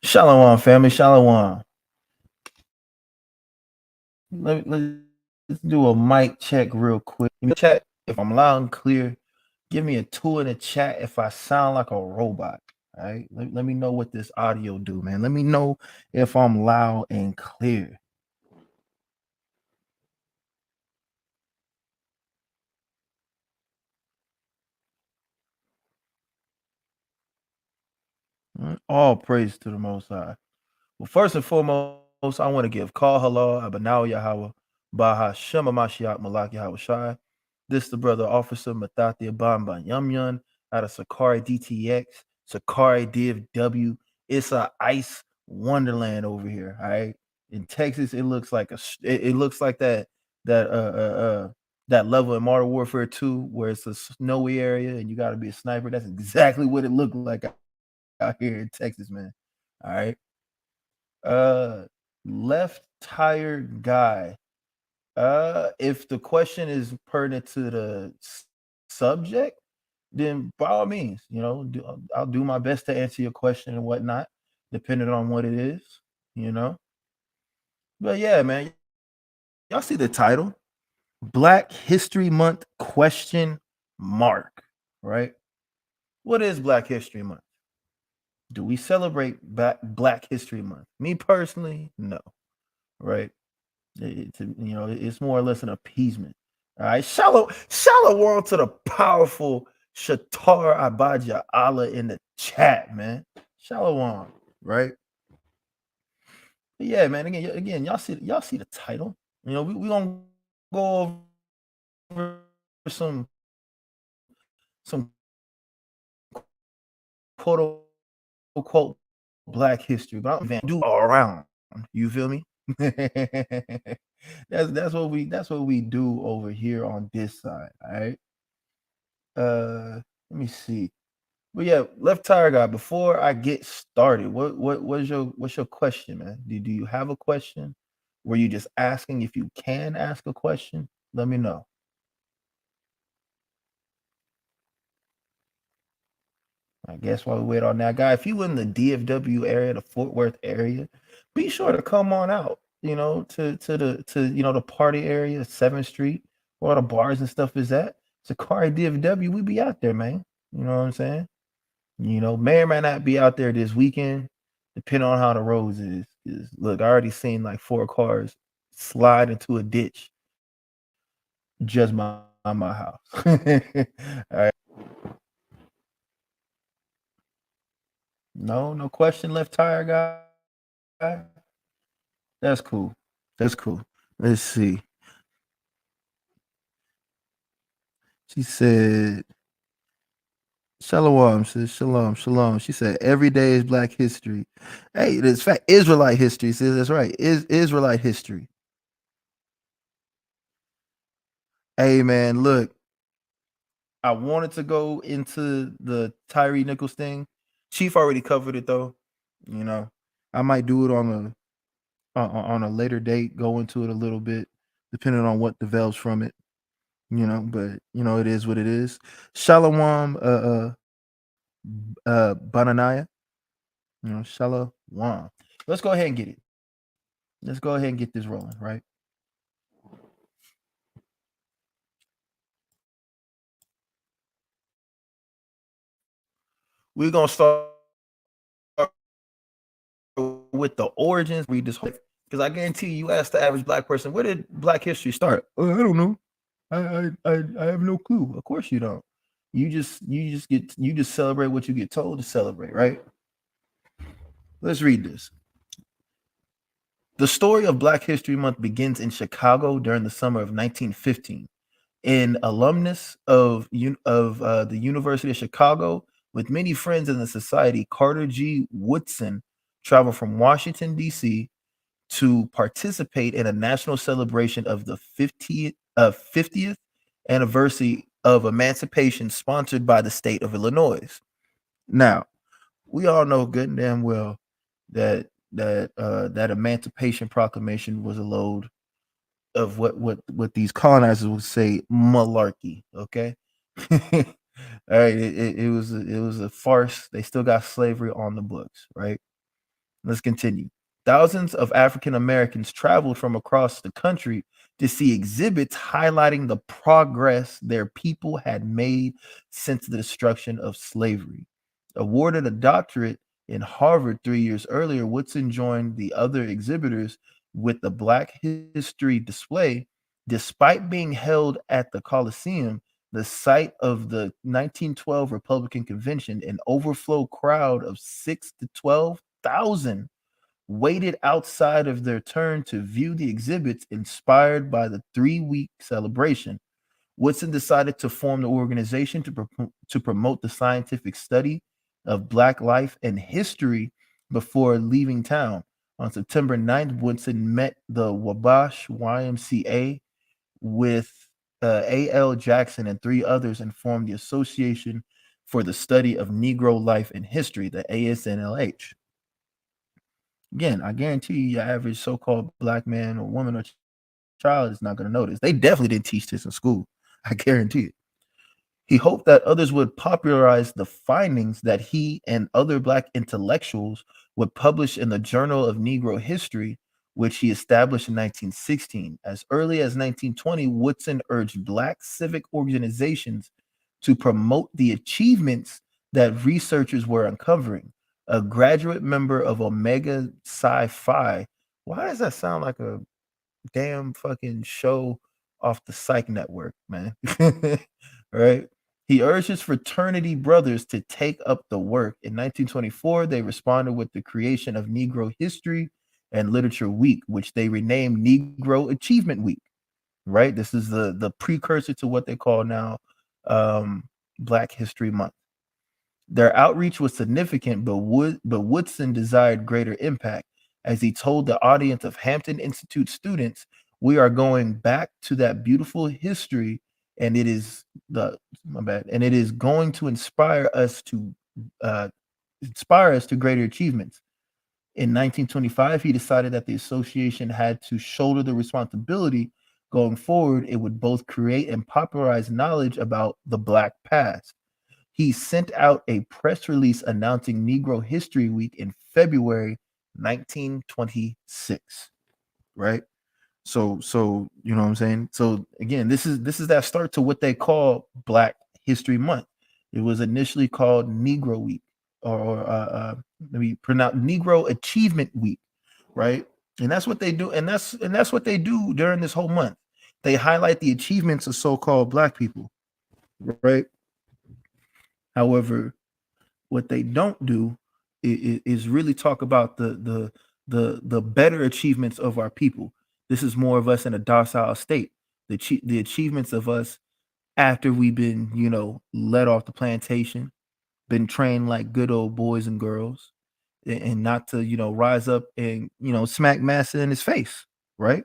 Shalom, family. Shalom. Let's do a mic check real quick. In the chat, if I'm loud and clear, give me a 2 in the chat if I sound like a robot. All right. Let me know what this audio do, man. Let me know if I'm loud and clear. All praise to the Most High. Well, first and foremost, I want to give Call Halal Abanaw Yahweh Baha Shema Mashiach Malak Yahweh Shai. This the brother officer Matati Abamba Yum out of Sakari DTX, Sakari Div W. It's a ice wonderland over here. All right. In Texas, it looks like it looks like that that level in Modern Warfare 2 where it's a snowy area and you gotta be a sniper. That's exactly what it looked like out here in Texas, man. All right. Uh, left tire guy. If the question is pertinent to the subject, then by all means, I'll do my best to answer your question and whatnot, depending on what it is, you know. But yeah, man, y'all see the title, Black History Month question mark, right? What is Black History Month? Do we celebrate Black History Month? Me personally, no, right? It's more or less an appeasement. All right, shallow to the powerful Shatar Abaja Allah in the chat, man. Shalom, right? But yeah, man. Again, y'all see the title. We gonna go over some quote unquote Black history, but I'm do all around. You feel me? That's what we do over here on this side. All right. Let me see. But yeah, left tire guy. Before I get started, what's your question, man? Do you have a question? Were you just asking if you can ask a question? Let me know. I guess while we wait on that guy, if you in the DFW area, the Fort Worth area, be sure to come on out. To the party area, 7th Street, where all the bars and stuff is at. Sakari DFW, we be out there, man. You know what I'm saying? May or may not be out there this weekend, depending on how the roads is. 'Cause look, I already seen like 4 cars slide into a ditch just by my house. All right. No question, left tire guy. That's cool. That's cool. Let's see. She said, Shalom, sis. Shalom, shalom. She said, every day is Black history. Hey, it's fact, Israelite history, sis. That's right. Israelite history. Hey, man, look, I wanted to go into the Tyree Nichols thing. Chief already covered it though. You know, I might do it on a later date, go into it a little bit, depending on what develops from it. But it is what it is. Shalom, Bananaya. Shalom. Let's go ahead and get it. Let's go ahead and get this rolling, right? We're gonna start with the origins. Read this whole because I guarantee you ask the average Black person, where did Black history start? I don't know. I have no clue. Of course you don't. You just celebrate what you get told to celebrate, right? Let's read this. The story of Black History Month begins in Chicago during the summer of 1915. An alumnus of the University of Chicago, with many friends in the society, Carter G. Woodson traveled from Washington, D.C. to participate in a national celebration of the 50th anniversary of emancipation sponsored by the state of Illinois. Now, we all know good and damn well that Emancipation Proclamation was a load of what these colonizers would say malarkey. Okay, all right. It was a farce. They still got slavery on the books, right? Let's continue. Thousands of African Americans traveled from across the country to see exhibits highlighting the progress their people had made since the destruction of slavery. Awarded a doctorate in Harvard 3 years earlier, Woodson joined the other exhibitors with the Black History display. Despite being held at the Coliseum, the site of the 1912 Republican Convention, an overflow crowd of 6 to 12,000 waited outside of their turn to view the exhibits inspired by the 3 week celebration. Woodson decided to form the organization to promote the scientific study of Black life and history before leaving town. On September 9th, Woodson met the Wabash YMCA with A.L. Jackson and three others and formed the Association for the Study of Negro Life and History, the ASNLH. Again, I guarantee you, your average so-called black man or woman or child is not going to notice. They definitely didn't teach this in school. I guarantee it. He hoped that others would popularize the findings that he and other Black intellectuals would publish in the Journal of Negro History, which he established in 1916. As early as 1920, Woodson urged Black civic organizations to promote the achievements that researchers were uncovering. A graduate member of Omega Psi Phi. Why does that sound like a damn fucking show off the Psych Network, man? Right? He urged his fraternity brothers to take up the work. In 1924, they responded with the creation of Negro History and Literature Week, which they renamed Negro Achievement Week. Right? This is the precursor to what they call now Black History Month. Their outreach was significant, but Woodson desired greater impact. As he told the audience of Hampton Institute students, "We are going back to that beautiful history, and it is and it is going to uh, inspire us to greater achievements." In 1925, he decided that the association had to shoulder the responsibility. Going forward, it would both create and popularize knowledge about the Black past. He sent out a press release announcing Negro History Week in February 1926, right? So you know what I'm saying? So again, this is that start to what they call Black History Month. It was initially called Negro Week, or let me pronounce Negro Achievement Week, right? And that's what they do, and that's what they do during this whole month. They highlight the achievements of so-called Black people, right? However, what they don't do is really talk about the better achievements of our people. This is more of us in a docile state. The achievements of us after we've been, let off the plantation, been trained like good old boys and girls, and not to, rise up and, smack massa in his face, right?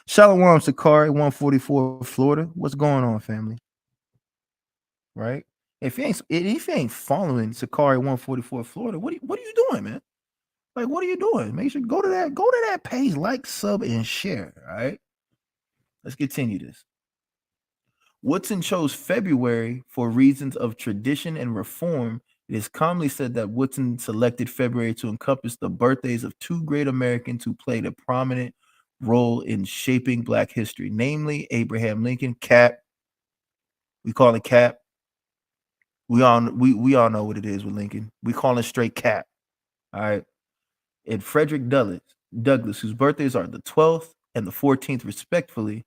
Shalom Sakari, 144 Florida. What's going on, family? Right? If you ain't following Sakari 144 Florida, what are you doing, man? Like, what are you doing? Make sure go to that page, like, sub, and share. All right. Let's continue this. Woodson chose February for reasons of tradition and reform. It is commonly said that Woodson selected February to encompass the birthdays of two great Americans who played a prominent role in shaping Black history, namely Abraham Lincoln, Cap. We call it Cap. We all know what it is with Lincoln. We call it straight Cap. All right. And Frederick Douglass, whose birthdays are the 12th and the 14th, respectively.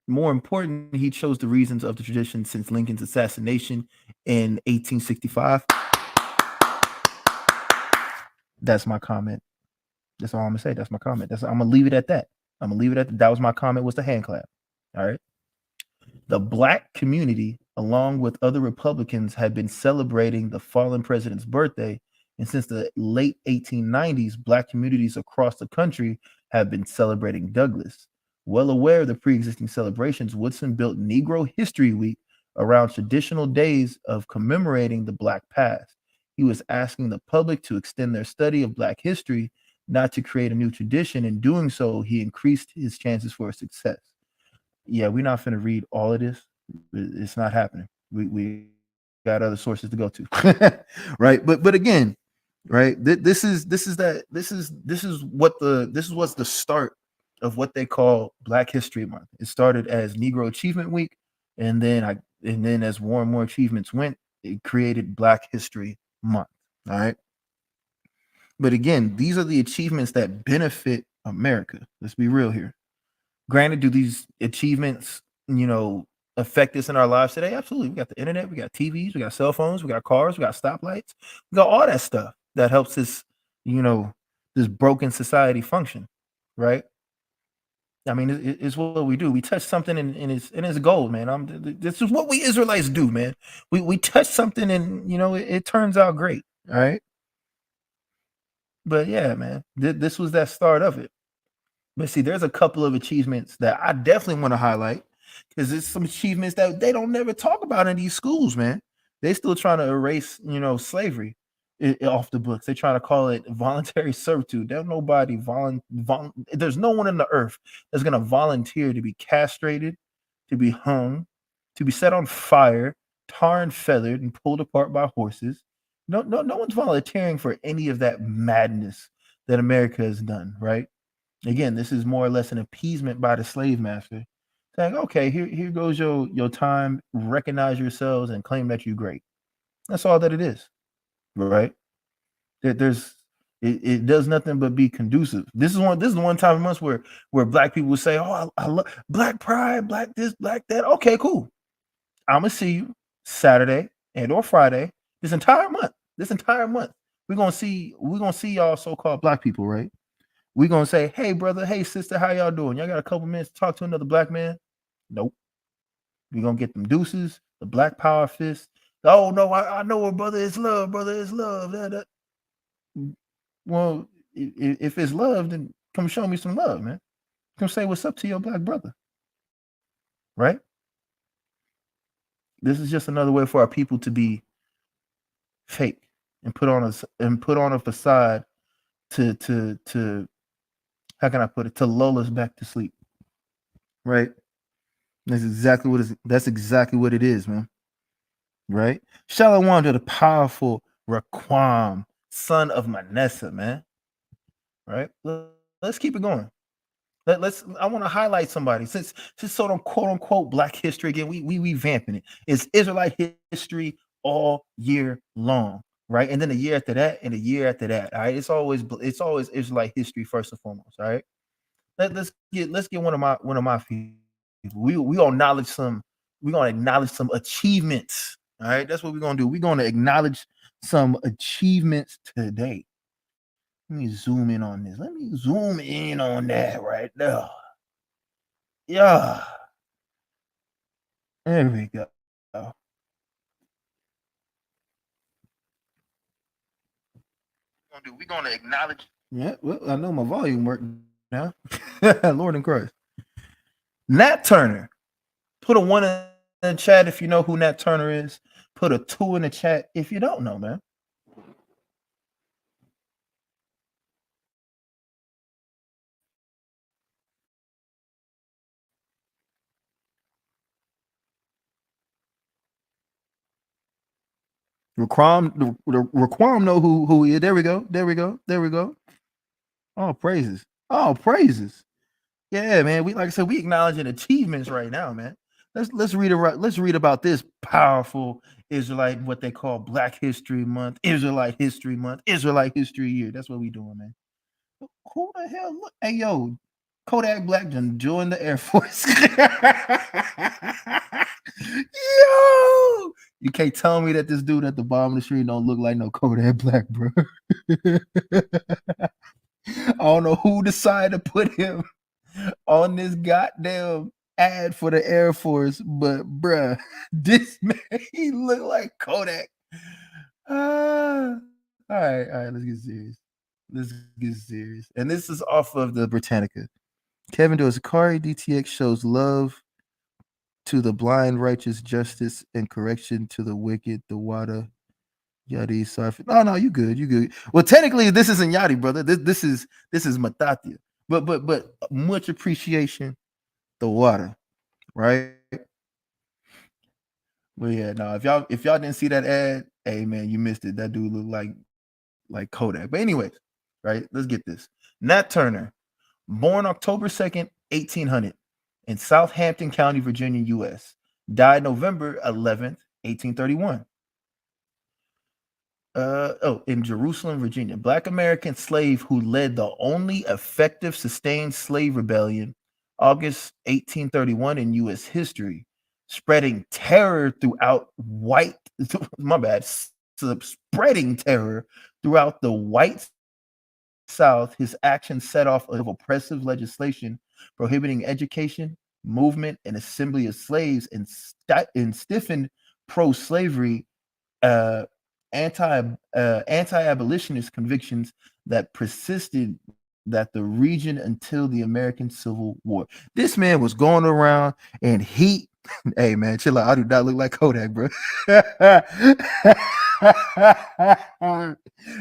More important, he chose the reasons of the tradition since Lincoln's assassination in 1865. That's my comment. That's all I'm gonna say. That's my comment. I'm gonna leave it at that. That was my comment. Was the hand clap. All right. The Black community, along with other Republicans, had been celebrating the fallen president's birthday. And since the late 1890s, Black communities across the country have been celebrating Douglass. Well aware of the pre-existing celebrations, Woodson built Negro History Week around traditional days of commemorating the Black past. He was asking the public to extend their study of Black history, not to create a new tradition. In doing so, he increased his chances for success. Yeah, we're not finna read all of this. It's not happening. We got other sources to go to, right? But again, right? This is what's the start of what they call Black History Month. It started as Negro Achievement Week, and then as more and more achievements went, it created Black History Month. All right. But again, these are the achievements that benefit America. Let's be real here. Granted, do these achievements, affect us in our lives today? Absolutely. We got the internet, we got TVs, we got cell phones, we got cars, we got stoplights, we got all that stuff that helps us, you know, this broken society function, right? I mean, it's what we do. We touch something and it's gold, man. This is what we Israelites do, man. We touch something and it turns out great, all right? But yeah, man, this was that start of it. But see, there's a couple of achievements that I definitely want to highlight because it's some achievements that they don't never talk about in these schools, man. They still trying to erase, slavery off the books. They trying to call it voluntary servitude. There's nobody there's no one on the earth that's gonna volunteer to be castrated, to be hung, to be set on fire, tar and feathered, and pulled apart by horses. No one's volunteering for any of that madness that America has done, right? Again, this is more or less an appeasement by the slave master, saying, "Okay, here goes your time. Recognize yourselves and claim that you're great." That's all that it is, right? It does nothing but be conducive. This is the one time a month where black people will say, "Oh, I love black pride, black this, black that." Okay, cool. I'm gonna see you Saturday and or Friday this entire month. This entire month, we're gonna see y'all so-called black people, right? We gonna say, "Hey, brother, hey, sister, how y'all doing? Y'all got a couple minutes to talk to another black man?" Nope. We gonna get them deuces, the black power fist. Oh no, I know it, brother. It's love, brother. It's love. Well, if it's love, then come show me some love, man. Come say what's up to your black brother, right? This is just another way for our people to be fake and put on a facade to how can I put it, to lull us back to sleep, right? That's exactly what it is, man. Right? Shalom to the powerful Raquam, son of Manasseh, man. Right? Let's keep it going. I want to highlight somebody since sort of quote unquote black history again. We revamping it. It's Israelite history all year long, right? And then a year after that, and a year after that. All right. It's always Israelite history first and foremost. All right. Let's get one of my people. We gonna acknowledge some achievements. All right, that's what we're gonna do. We're gonna acknowledge some achievements today. Let me zoom in on this. Let me zoom in on that right there. Yeah, there we go. We're gonna acknowledge. Yeah, well, I know my volume worked now. Lord in Christ. Nat Turner. Put a one in the chat if you know who Nat Turner is. Put a two in the chat if you don't know, man. Raquam know who he is. There we go. There we go. There we go. Oh praises. Oh praises. Yeah, man. We like I said, we acknowledging achievements right now, man. Let's read about this powerful Israelite, what they call Black History Month, Israelite History Month, Israelite History Year. That's what we doing, man. Who the hell? Look, hey yo, Kodak Black done joined the Air Force. Yo, you can't tell me that this dude at the bottom of the street don't look like no Kodak Black, bro. I don't know who decided to put him on this goddamn ad for the Air Force, but bruh, this man, he look like Kodak. All right, let's get serious. Let's get serious. And this is off of the Britannica. Kevin does SICARRI DTX shows love to the blind, righteous justice and correction to the wicked, the water. Yadi, sorry. No, you good, you good. Well, technically, this isn't Yadi, brother. This is Matatia. But much appreciation, the water, right? But yeah, no, if y'all didn't see that ad, hey man, you missed it. That dude looked like like Kodak. But anyways, right? Let's get this. Nat Turner, born October 2nd, 1800, in Southampton County, Virginia, U.S. Died November 11th, 1831. In Jerusalem, Virginia. Black American slave who led the only effective sustained slave rebellion, August 1831 in U.S. history, spreading terror throughout white, my bad, spreading terror throughout the white South. His actions set off of oppressive legislation prohibiting education, movement, and assembly of slaves, and stiffened pro-slavery uh, anti-abolitionist convictions that persisted that the region until the American Civil War. This man was going around and he, hey man, chill out. I do not look like Kodak, bro.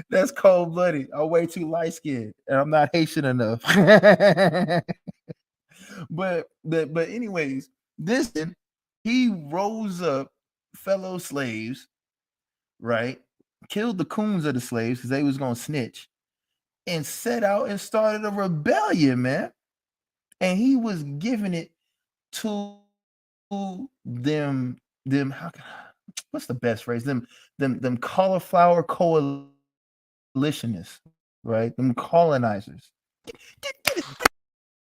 That's cold blooded. I'm way too light skinned, and I'm not Haitian enough. but anyways, this he rose up fellow slaves, right? Killed the coons of the slaves because they was gonna snitch, and set out and started a rebellion, man. And he was giving it to them. What's the best phrase? Them cauliflower coalitionists, right? Them colonizers. Get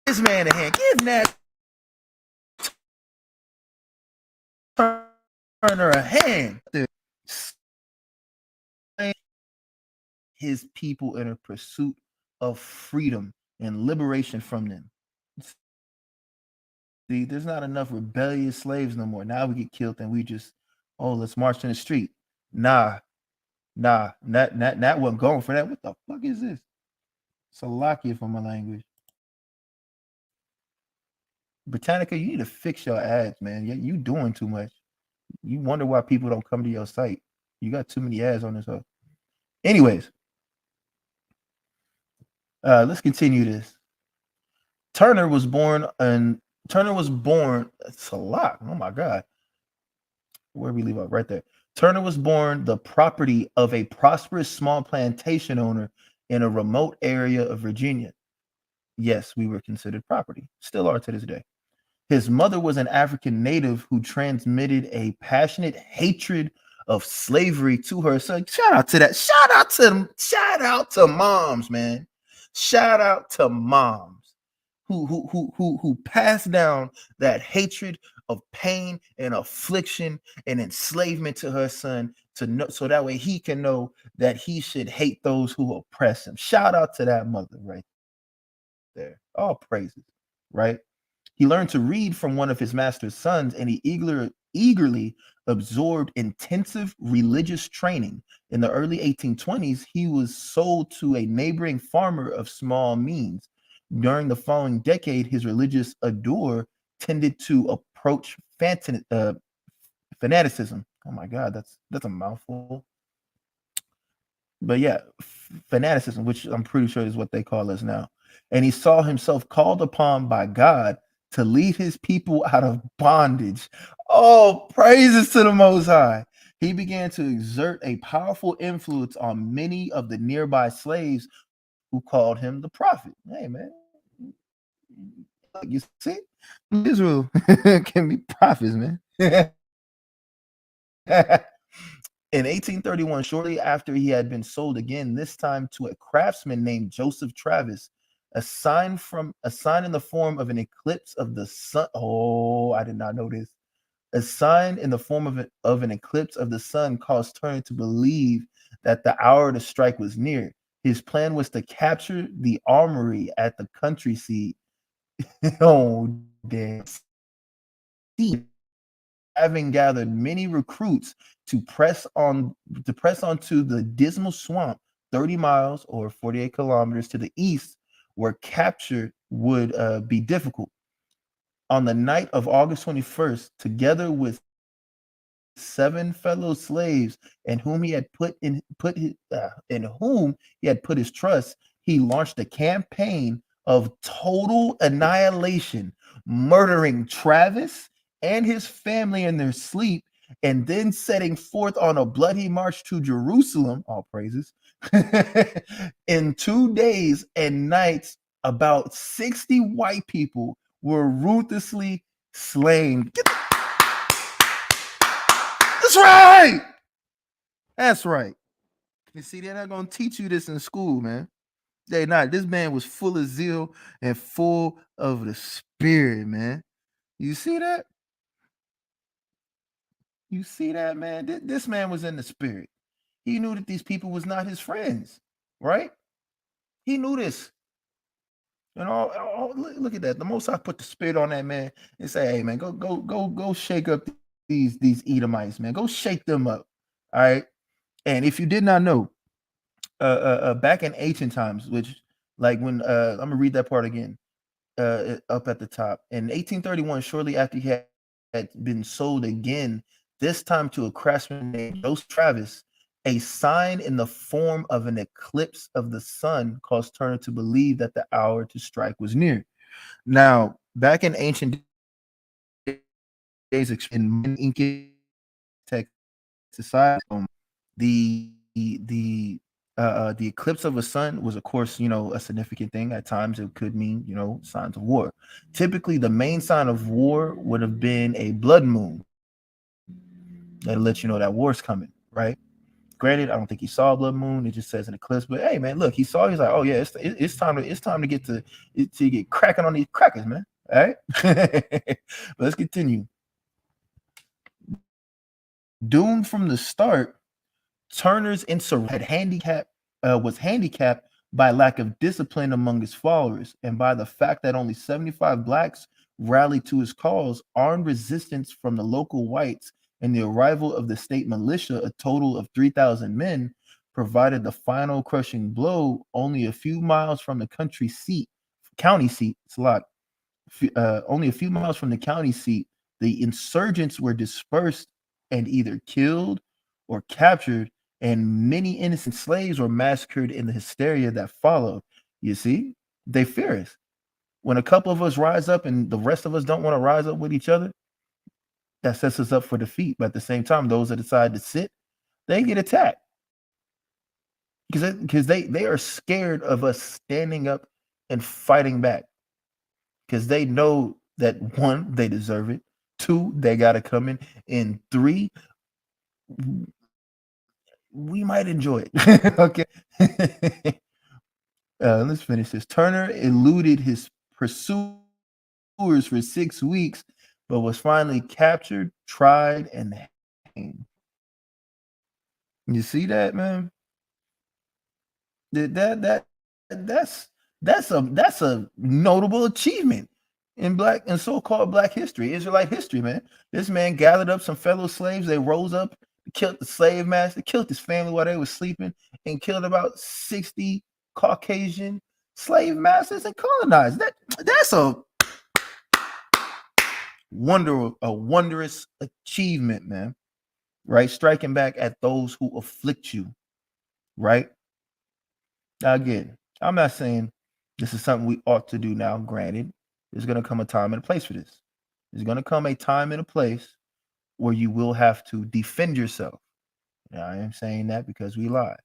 this man a hand. Give Nat Turner a hand. His people in a pursuit of freedom and liberation from them. See, there's not enough rebellious slaves no more. Now we get killed and we just, oh, let's march in the street. Nah, that wasn't going for that. What the fuck is this? Salakia for my language. Britannica, you need to fix your ads, man. You doing too much. You wonder why people don't come to your site. You got too many ads on this. Anyways, let's continue this. Turner was born. It's a lot. Oh my God. Where we leave off? Right there. Turner was born the property of a prosperous small plantation owner in a remote area of Virginia. Yes, we were considered property. Still are to this day. His mother was an African native who transmitted a passionate hatred of slavery to her son. Shout out to that. Shout out to moms, man. Shout out to moms who passed down that hatred of pain and affliction and enslavement to her son to know, so that way he can know that he should hate those who oppress him. Shout out to that mother right there. All praises, right? He learned to read from one of his master's sons, and he eagerly absorbed intensive religious training. In the early 1820s, he was sold to a neighboring farmer of small means. During the following decade, his religious ardor tended to approach fanaticism. Oh my God, that's a mouthful. But yeah, fanaticism, which I'm pretty sure is what they call us now. And he saw himself called upon by God to lead his people out of bondage. Oh, praises to the Most High. He began to exert a powerful influence on many of the nearby slaves who called him the prophet. Hey, man. You see? Israel can be prophets, man. In 1831, shortly after he had been sold again, this time to a craftsman named Joseph Travis, a sign in the form of an eclipse of the sun. Oh, I did not know this. A sign in the form of an eclipse of the sun caused Turner to believe that the hour to strike was near. His plan was to capture the armory at the country seat. Oh, damn. Having gathered many recruits to press onto the dismal swamp 30 miles or 48 kilometers to the east, where capture would be difficult. On the night of August 21st, together with 7 fellow slaves in whom he had put his trust, he launched a campaign of total annihilation, murdering Travis and his family in their sleep, and then setting forth on a bloody march to Jerusalem, all praises, In 2 days and nights, about 60 white people were ruthlessly slain. That's right. That's right. You see, they're not gonna teach you this in school, man. They not. This man was full of zeal and full of the spirit, man. You see that? You see that, man? This man was in the spirit. He knew that these people was not his friends, right? He knew this. And look at that. The Most High put the spirit on that man and say, "Hey, man, go, shake up these Edomites, man. Go shake them up." All right. And if you did not know, back in ancient times, which like when I'm gonna read that part again, up at the top in 1831, shortly after he had been sold again, this time to a craftsman named Joseph Travis. A sign in the form of an eclipse of the sun caused Turner to believe that the hour to strike was near. Now, back in ancient days, in Incan tech society, the eclipse of a sun was, of course, a significant thing. At times, it could mean, signs of war. Typically, the main sign of war would have been a blood moon. That'll let you know that war's coming, right? Granted, I don't think he saw a blood moon. It just says an eclipse. But hey, man, look, he's like, oh yeah, it's time to get cracking on these crackers, man. All right, but let's continue. Doomed from the start, Turner's insurrection was handicapped by lack of discipline among his followers and by the fact that only 75 blacks rallied to his cause. Armed resistance from the local whites and the arrival of the state militia, a total of 3,000 men, provided the final crushing blow. Only a few miles from the county seat, only a few miles from the county seat, the insurgents were dispersed and either killed or captured, and many innocent slaves were massacred in the hysteria that followed. You see, they fear us. When a couple of us rise up and the rest of us don't want to rise up with each other, that sets us up for defeat. But at the same time, those that decide to sit, they get attacked because they are scared of us standing up and fighting back, because they know that, one, they deserve it, two, they got to come in, and three, we might enjoy it. Okay. Let's finish this. Turner eluded his pursuers for 6 weeks, but was finally captured, tried, and hanged. You see that, man? That's that's a notable achievement in so-called black history, Israelite history, man. This man gathered up some fellow slaves. They rose up, killed the slave master, killed his family while they were sleeping, and killed about 60 Caucasian slave masters and colonized. That's a wondrous achievement, man. Right? Striking back at those who afflict you, right? Now, again, I'm not saying this is something we ought to do now. Granted, there's going to come a time and a place for this. There's going to come a time and a place where you will have to defend yourself. And I am saying that because we lied.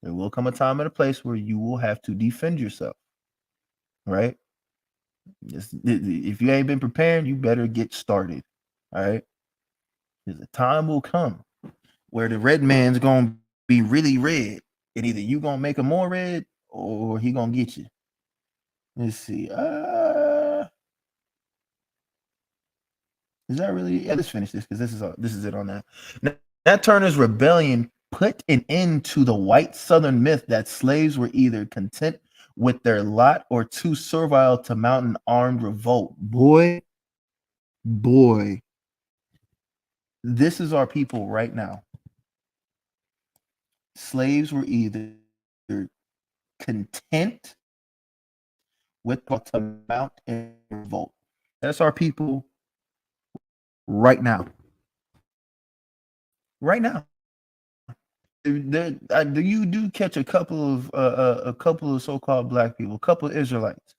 There will come a time and a place where you will have to defend yourself, right? If you ain't been prepared, you better get started, all right? Because the time will come where the red man's going to be really red, and either you going to make him more red or he going to get you. Let's see. Is that really? Yeah, let's finish this because this is it on that. Now, Nat Turner's rebellion put an end to the white Southern myth that slaves were either content with their lot or too servile to mount an armed revolt. Boy, this is our people right now. Slaves were either content with to mount a revolt. That's our people right now. Right now. You do catch a couple of so-called black people, a couple of Israelites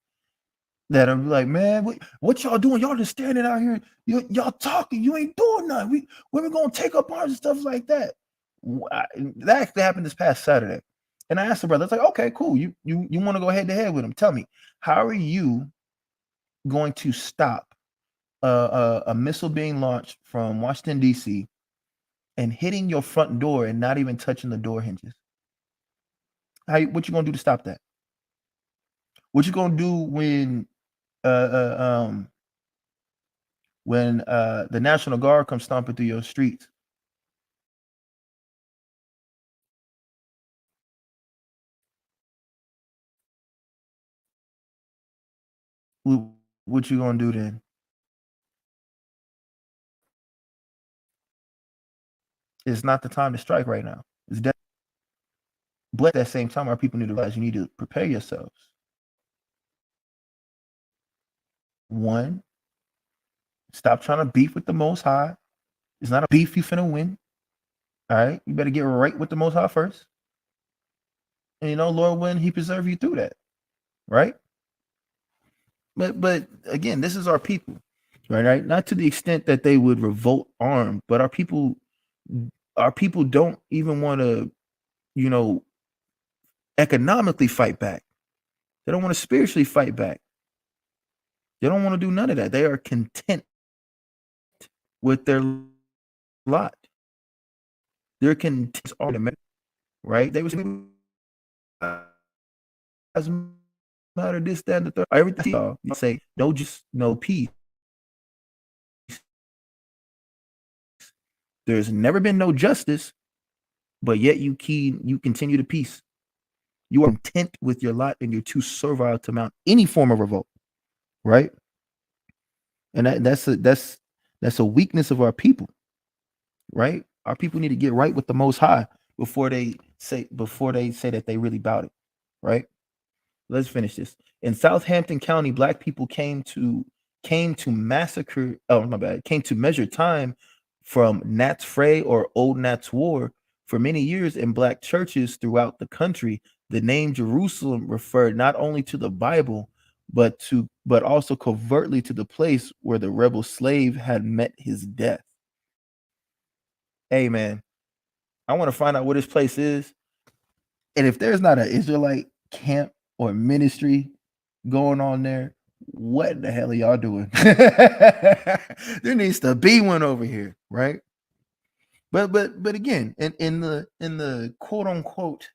that are like, man, what y'all doing? Y'all just standing out here, y'all talking, you ain't doing nothing. We're gonna take up arms and stuff like that. That actually happened this past Saturday. And I asked the brother, it's like, okay, cool. You want to go head to head with him? Tell me, how are you going to stop a missile being launched from Washington D.C. and hitting your front door and not even touching the door hinges? What you gonna do to stop that? What you gonna do uh, uh, um, when the National Guard comes stomping through your streets? Wh- What you gonna do then? It's not the time to strike right now. But at that same time, our people need to realize you need to prepare yourselves. One, stop trying to beef with the Most High. It's not a beef you finna win. All right, you better get right with the Most High first, and Lord, when He preserve you through that, right? But again, this is our people, right? Right? Not to the extent that they would revolt armed, but our people don't even want to, you know, economically fight back. They don't want to spiritually fight back. They don't want to do none of that. They are content with their lot. They're content, right? They was as matter this, that, and the third. Everything you say, no, just no peace. There's never been no justice, but yet you continue to peace. You are content with your lot and you're too servile to mount any form of revolt, right? And that's a weakness of our people, right? Our people need to get right with the Most High before they say that they really bout it, right? Let's finish this. In Southampton County, black people came to massacre. Oh, my bad. Came to measure time from Nats Fray or Old Nats War. For many years in black churches throughout the country, the name Jerusalem referred not only to the Bible, but also covertly to the place where the rebel slave had met his death. Hey man, I want to find out what this place is. And if there's not an Israelite camp or ministry going on there, what the hell are y'all doing? There needs to be one over here, right? But again, in the quote unquote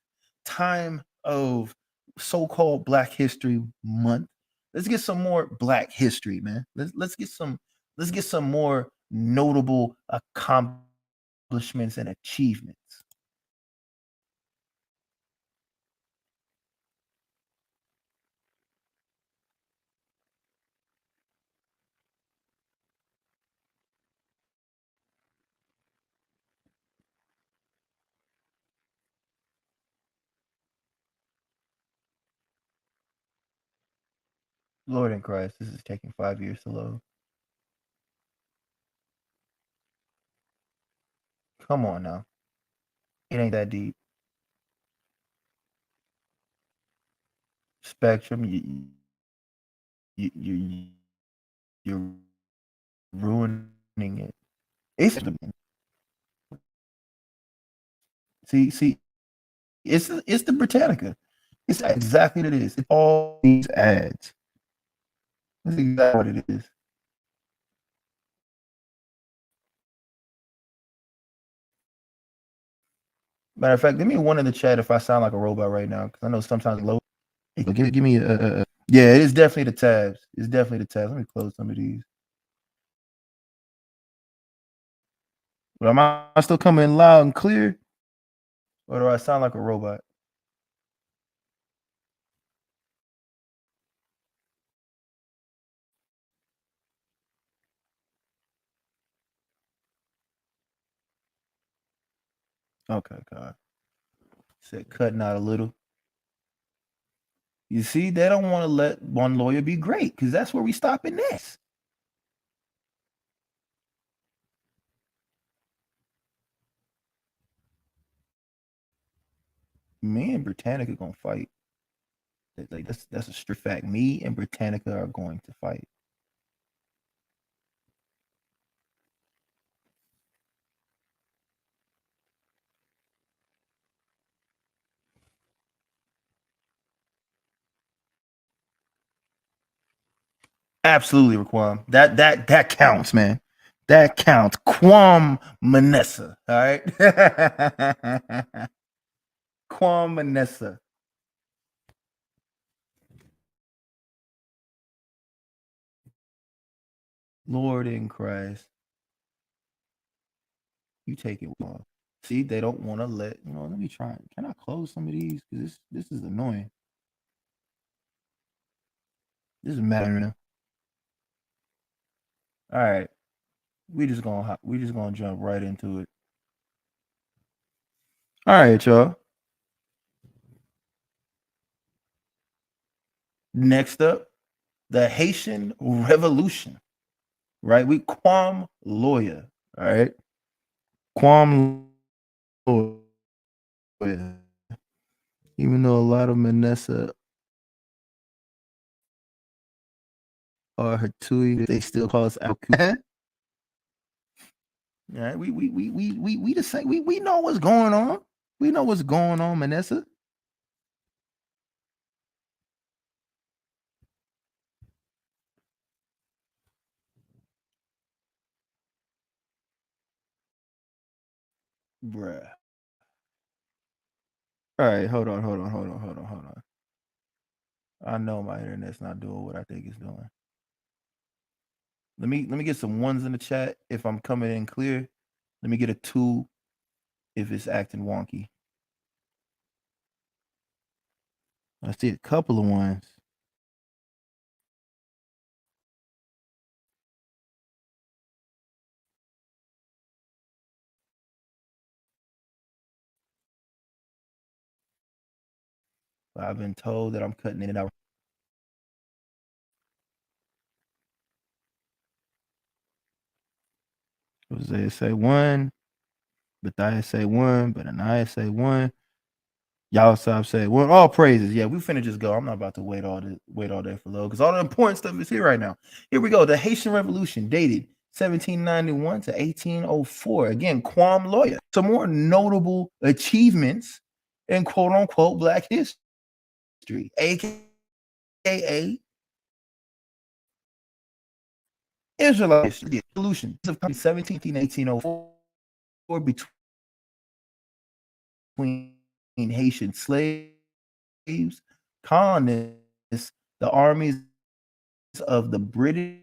time of so-called Black History Month, let's get some more Black history, man. Let's get some more notable accomplishments and achievements. Lord in Christ, this is taking 5 years to load. Come on now. It ain't that deep. Spectrum, you you're ruining it. It's see, it's the Britannica. It's exactly what it is. It's all these ads. That's exactly what it is. Matter of fact, give me one in the chat if I sound like a robot right now, because I know sometimes low. Hey, give me a. Yeah, it is definitely the tabs. It's definitely the tabs. Let me close some of these. But am I still coming loud and clear, or do I sound like a robot? Okay, God. Said cutting out a little. You see, they don't want to let one lawyer be great because that's where we stop in this. Me and Britannica gonna fight. Like that's a strict fact. Me and Britannica are going to fight. Absolutely, Raquam. That counts, man. That counts. Quam Manessa. All right. Quam Manessa. Lord in Christ. You take it long. See, they don't want to let me try. Can I close some of these? Because this is annoying. This is maddening. All right. We just gonna jump right into it. All right, y'all. Next up, the Haitian Revolution. Right? We Quam lawyer. All right. Quam lawyer. Even though a lot of Manessa are Hatui, they still call us Alku. Yeah, we the same. We know what's going on. We know what's going on, Manessa. Bruh. All right, hold on. I know my internet's not doing what I think it's doing. Let me get some ones in the chat if I'm coming in clear. Let me get a 2 if it's acting wonky. I see a couple of ones. But I've been told that I'm cutting it out. Jose say 1, Matthias say 1, but Ananias say 1. Y'all stop saying, well, all praises. Yeah, we finna just go. I'm not about to wait all day for low because all the important stuff is here right now. Here we go. The Haitian Revolution, dated 1791 to 1804. Again, Quam lawyer. Some more notable achievements in quote unquote Black history, aka Israelite history. Revolution of 17 1804 between Haitian slaves, colonists, the armies of the British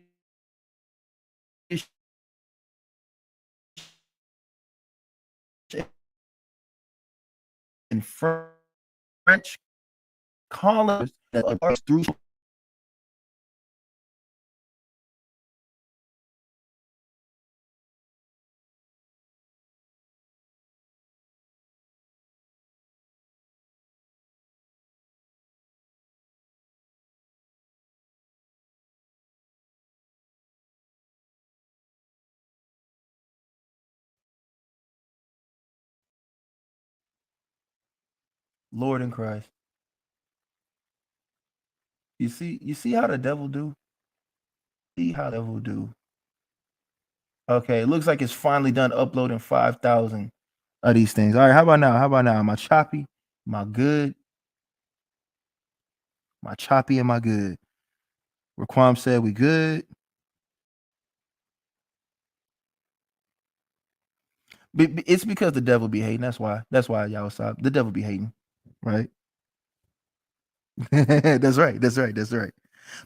and French colonists that are through Lord in Christ. You see how the devil do? See how the devil do. Okay, it looks like it's finally done uploading 5,000 of these things. All right, how about now? How about now? Am I choppy? Am I good? Am I choppy? Am I good? Raquam said we good. It's because the devil be hating. That's why. That's why y'all stop. The devil be hating, right? That's right. That's right. That's right.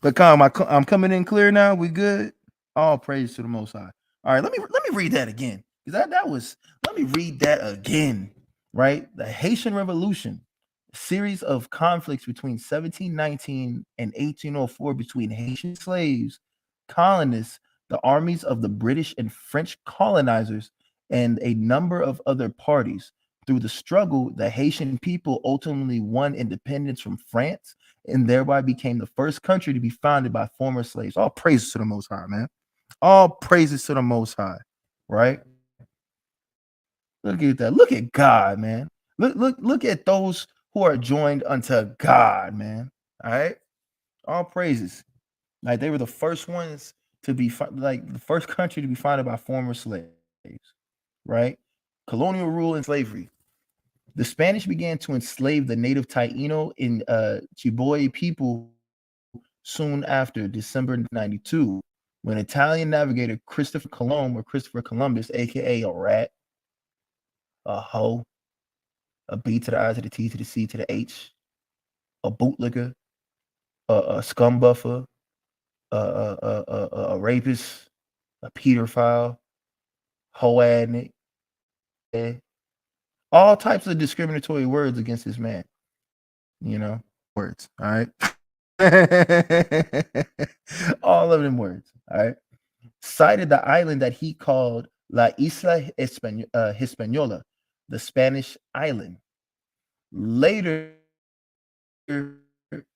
But calm, I'm coming in clear now. We good. All praise to the Most High. All right, let me read that again because that was. Let me read that again. Right, the Haitian Revolution, series of conflicts between 1719 and 1804 between Haitian slaves, colonists, the armies of the British and French colonizers, and a number of other parties. Through the struggle, the Haitian people ultimately won independence from France and thereby became the first country to be founded by former slaves. All praises to the Most High, man. All praises to the Most High, right? Look at that. Look at God, man. Look at those who are joined unto God, man. All right. All praises. Like they were the first ones to be like the first country to be founded by former slaves, right? Colonial rule and slavery. The Spanish began to enslave the native Taino and Chiboy people soon after December 92, when Italian navigator Christopher Columbus, aka a rat, a hoe, a B to the I to the T to the C to the H, a bootlicker, a scumbuffer, a rapist, a pedophile, hoe addict, all types of discriminatory words against this man. You know, words. All right. All of them words. All right. Cited the island that he called La Isla Hispaniola, the Spanish island. Later,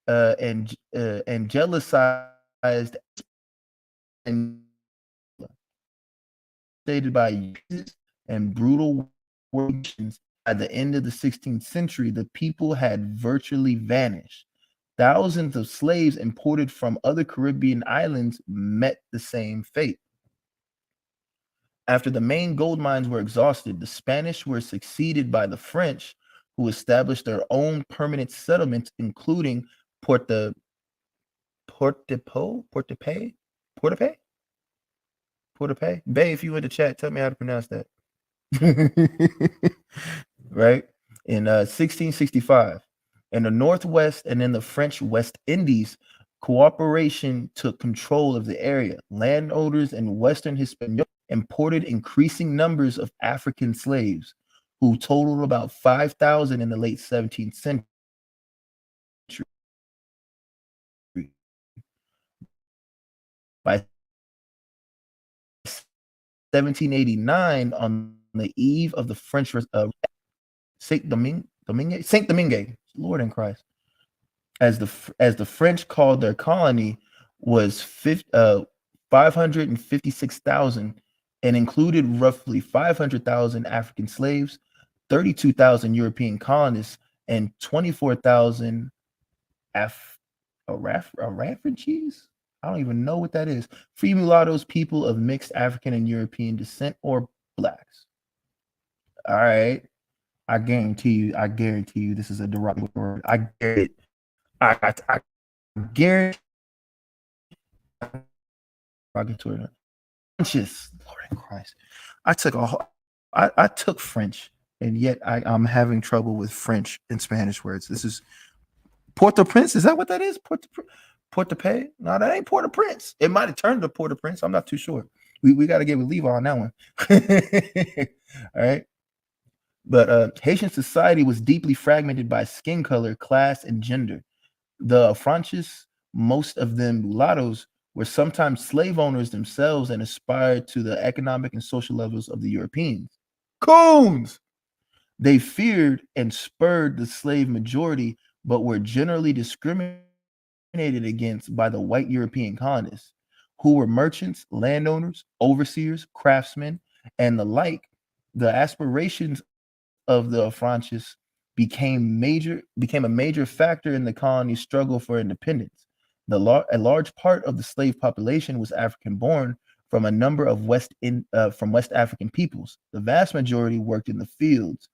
angelicized and stated by and brutal words. At the end of the 16th century, the people had virtually vanished. Thousands of slaves imported from other Caribbean islands met the same fate. After the main gold mines were exhausted, the Spanish were succeeded by the French, who established their own permanent settlements, including Porte Portepe. Bay, if you in the chat, tell me how to pronounce that. Right? In 1665. In the Northwest and in the French West Indies, cooperation took control of the area. Landowners in Western Hispaniola imported increasing numbers of African slaves, who totaled about 5,000 in the late 17th century. By 1789, on the eve of the French Saint Domingue, Lord in Christ, as the French called their colony, was 556,000 and included roughly 500,000 African slaves, 32,000 European colonists, and 24,000 refugees. I don't even know what that is. Free mulattoes, people of mixed African and European descent, or blacks. All right. I guarantee you this is a derogatory word. I get it. I guarantee derogatory. Conscious, Lord in Christ. I took French, and yet I'm having trouble with French and Spanish words. This is Port-au-Prince. Is that what that is? Port-au-Pay? No, that ain't Port-au-Prince. It might have turned to Port-au-Prince. I'm not too sure. We got to get with Levi on that one. All right. But Haitian society was deeply fragmented by skin color, class, and gender. The Franchis, most of them mulattoes, were sometimes slave owners themselves and aspired to the economic and social levels of the Europeans. Coons! They feared and spurred the slave majority, but were generally discriminated against by the white European colonists, who were merchants, landowners, overseers, craftsmen, and the like. The aspirations of the Franchis became a major factor in the colony's struggle for independence. A large part of the slave population was African born from a number of West African peoples. The vast majority worked in the fields.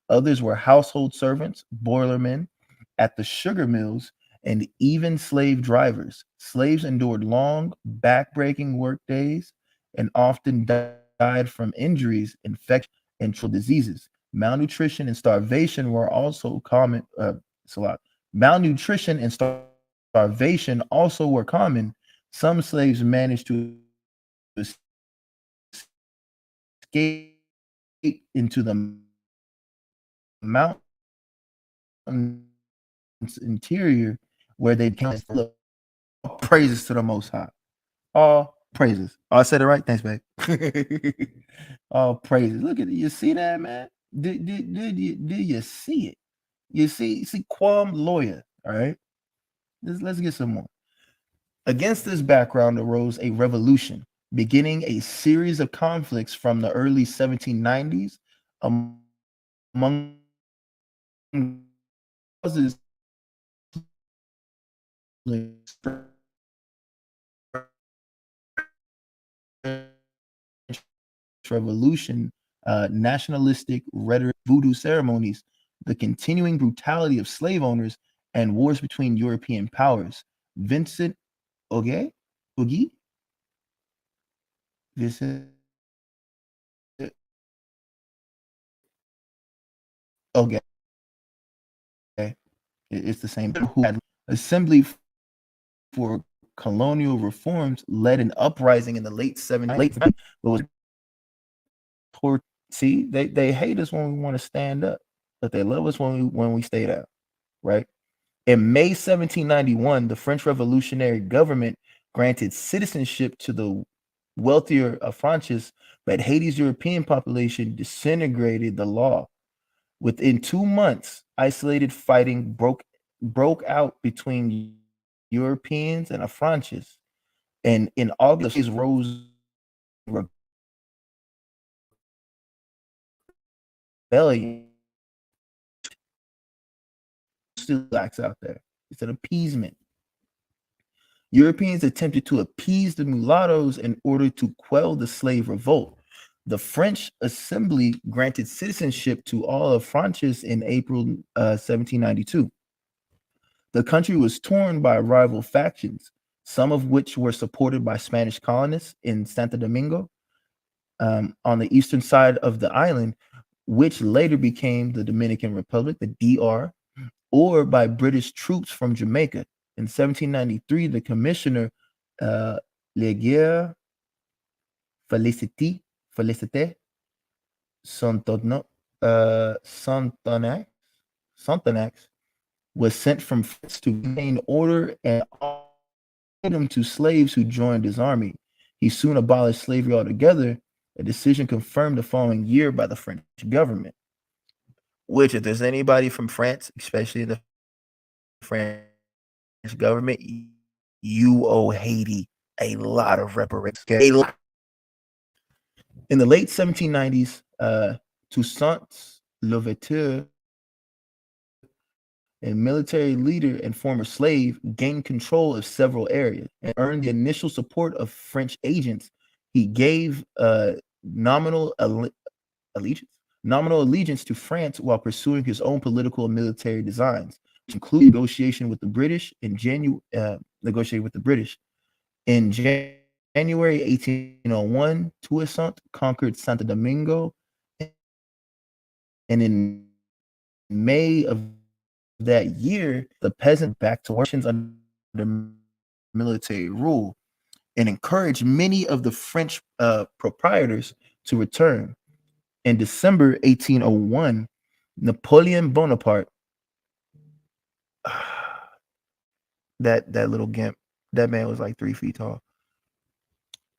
Others were household servants, boilermen at the sugar mills, and even slave drivers. Slaves endured long, back-breaking work days and often died from injuries, infections, and diseases. Malnutrition and starvation were also common. It's a lot. Malnutrition and starvation also were common. Some slaves managed to escape into the mountains interior, where they became praises to the Most High. All praises. Oh, I said it right. Thanks, babe. All praises. Look at it. You see that, man? Do you see it? You see Quam lawyer. All right. Let's get some more. Against this background arose a revolution, beginning a series of conflicts from the early 1790s among causes revolution, nationalistic rhetoric, voodoo ceremonies, the continuing brutality of slave owners, and wars between European powers. Vincent Okay? Oogie? Visit. Okay. It's the same who had assembly for colonial reforms led an uprising in the late 70s, but was toward see they hate us when we want to stand up, but they love us when we stay down, right? In May 1791, the French revolutionary government granted citizenship to the wealthier Francis, but Haiti's European population disintegrated the law. Within 2 months, isolated fighting broke out between Europeans and Afranches, and in August, rose rebellion. Still blacks out there. It's an appeasement. Europeans attempted to appease the mulattoes in order to quell the slave revolt. The French Assembly granted citizenship to all of Francis in April 1792. The country was torn by rival factions, some of which were supported by Spanish colonists in Santo Domingo on the eastern side of the island, which later became the Dominican Republic, the DR, or by British troops from Jamaica. In 1793, the commissioner, Leguer Félicité Sontonax was sent from France to maintain order and him to slaves who joined his army. He soon abolished slavery altogether, a decision confirmed the following year by the French government. Which, if there's anybody from France, especially the French government, you owe Haiti a lot of reparations. Okay? In the late 1790s, Toussaint Louverture, a military leader and former slave, gained control of several areas and earned the initial support of French agents. He gave nominal allegiance to France while pursuing his own political and military designs, which included negotiation with the British in January 1801. Toussaint conquered Santo Domingo, and in May of that year, the peasant back to Russians under military rule and encouraged many of the French proprietors to return. In December 1801, Napoleon Bonaparte, that little gimp, that man was like 3 feet tall.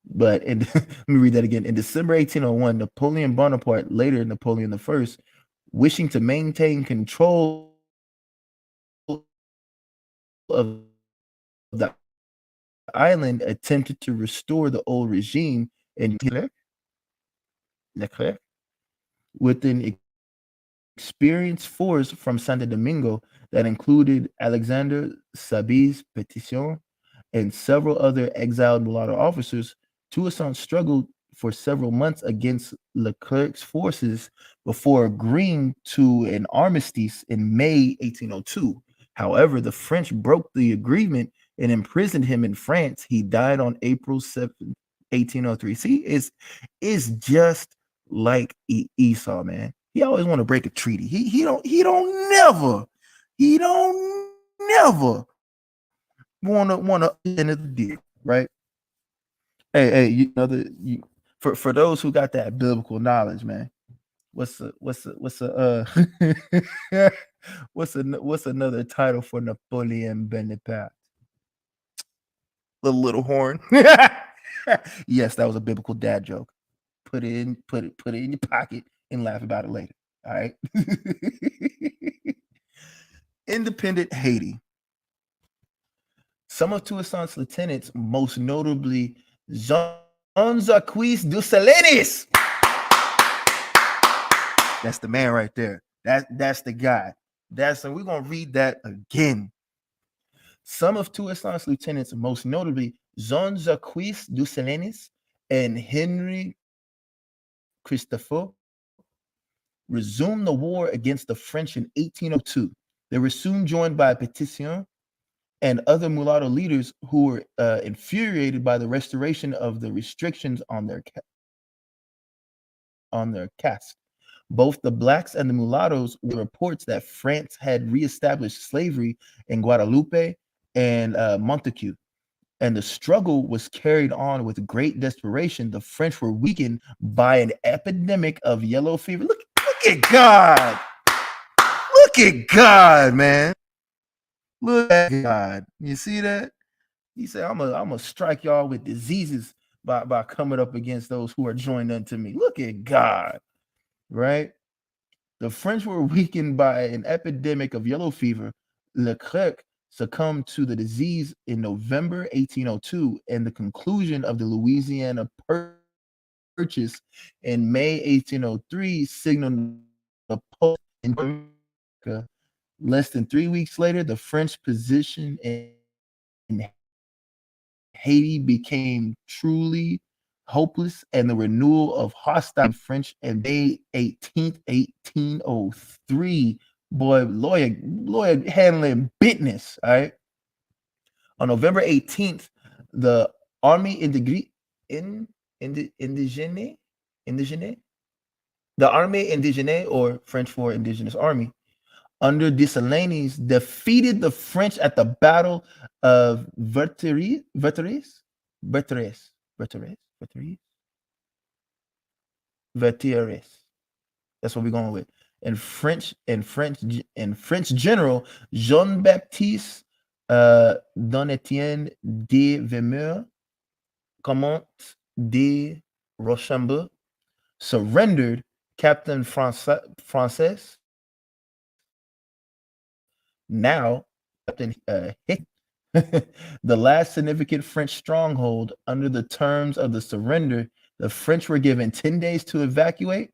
But let me read that again. In December 1801, Napoleon Bonaparte, later Napoleon I, wishing to maintain control of the island, attempted to restore the old regime in Leclerc with an experienced force from Santo Domingo that included Alexander Sabin's Petition and several other exiled mulatto officers. Toussaint struggled for several months against Leclerc's forces before agreeing to an armistice in May 1802. However, the French broke the agreement and imprisoned him in France. He died on April 7th, 1803. See, it's just like Esau, man. He always want to break a treaty. He don't never wanna end of the deal, right? Hey, for those who got that biblical knowledge, man. What's another title for Napoleon Bonaparte? The little horn. Yes, that was a biblical dad joke. Put it in your pocket and laugh about it later. All right. Independent Haiti. Some of Toussaint's lieutenants, most notably Jean-Jacques de Selenis. That's the man right there. That's the guy. We're gonna read that again. Some of Toussaint's lieutenants, most notably Jean-Jacques de Selenis and Henry Christophe, resumed the war against the French in 1802. They were soon joined by a petition and other mulatto leaders who were infuriated by the restoration of the restrictions on their caste. Both the blacks and the mulattoes were reports that France had reestablished slavery in Guadeloupe and Montague, and the struggle was carried on with great desperation. The French were weakened by an epidemic of yellow fever. Look at God. Look at God, man. Look at God. You see that? He said, I'm gonna strike y'all with diseases by coming up against those who are joined unto me. Look at God, right? The French were weakened by an epidemic of yellow fever. Leclerc succumbed to the disease in November 1802, and the conclusion of the Louisiana Purchase in May 1803 signaled the post in America. Less than 3 weeks later, the French position in Haiti became truly hopeless, and the renewal of hostile French and May 18th, 1803. Boy, lawyer handling business. All right. On November 18th, the Army Indigene, the Army Indigene, or French for Indigenous Army, under Dessalines, defeated the French at the Battle of Verteres. That's what we're going with. And French General Jean Baptiste Don-Étienne de Vemeur, Commandant de Rochambeau, surrendered. Captain Frances, now Captain the last significant French stronghold. Under the terms of the surrender, the French were given 10 days to evacuate,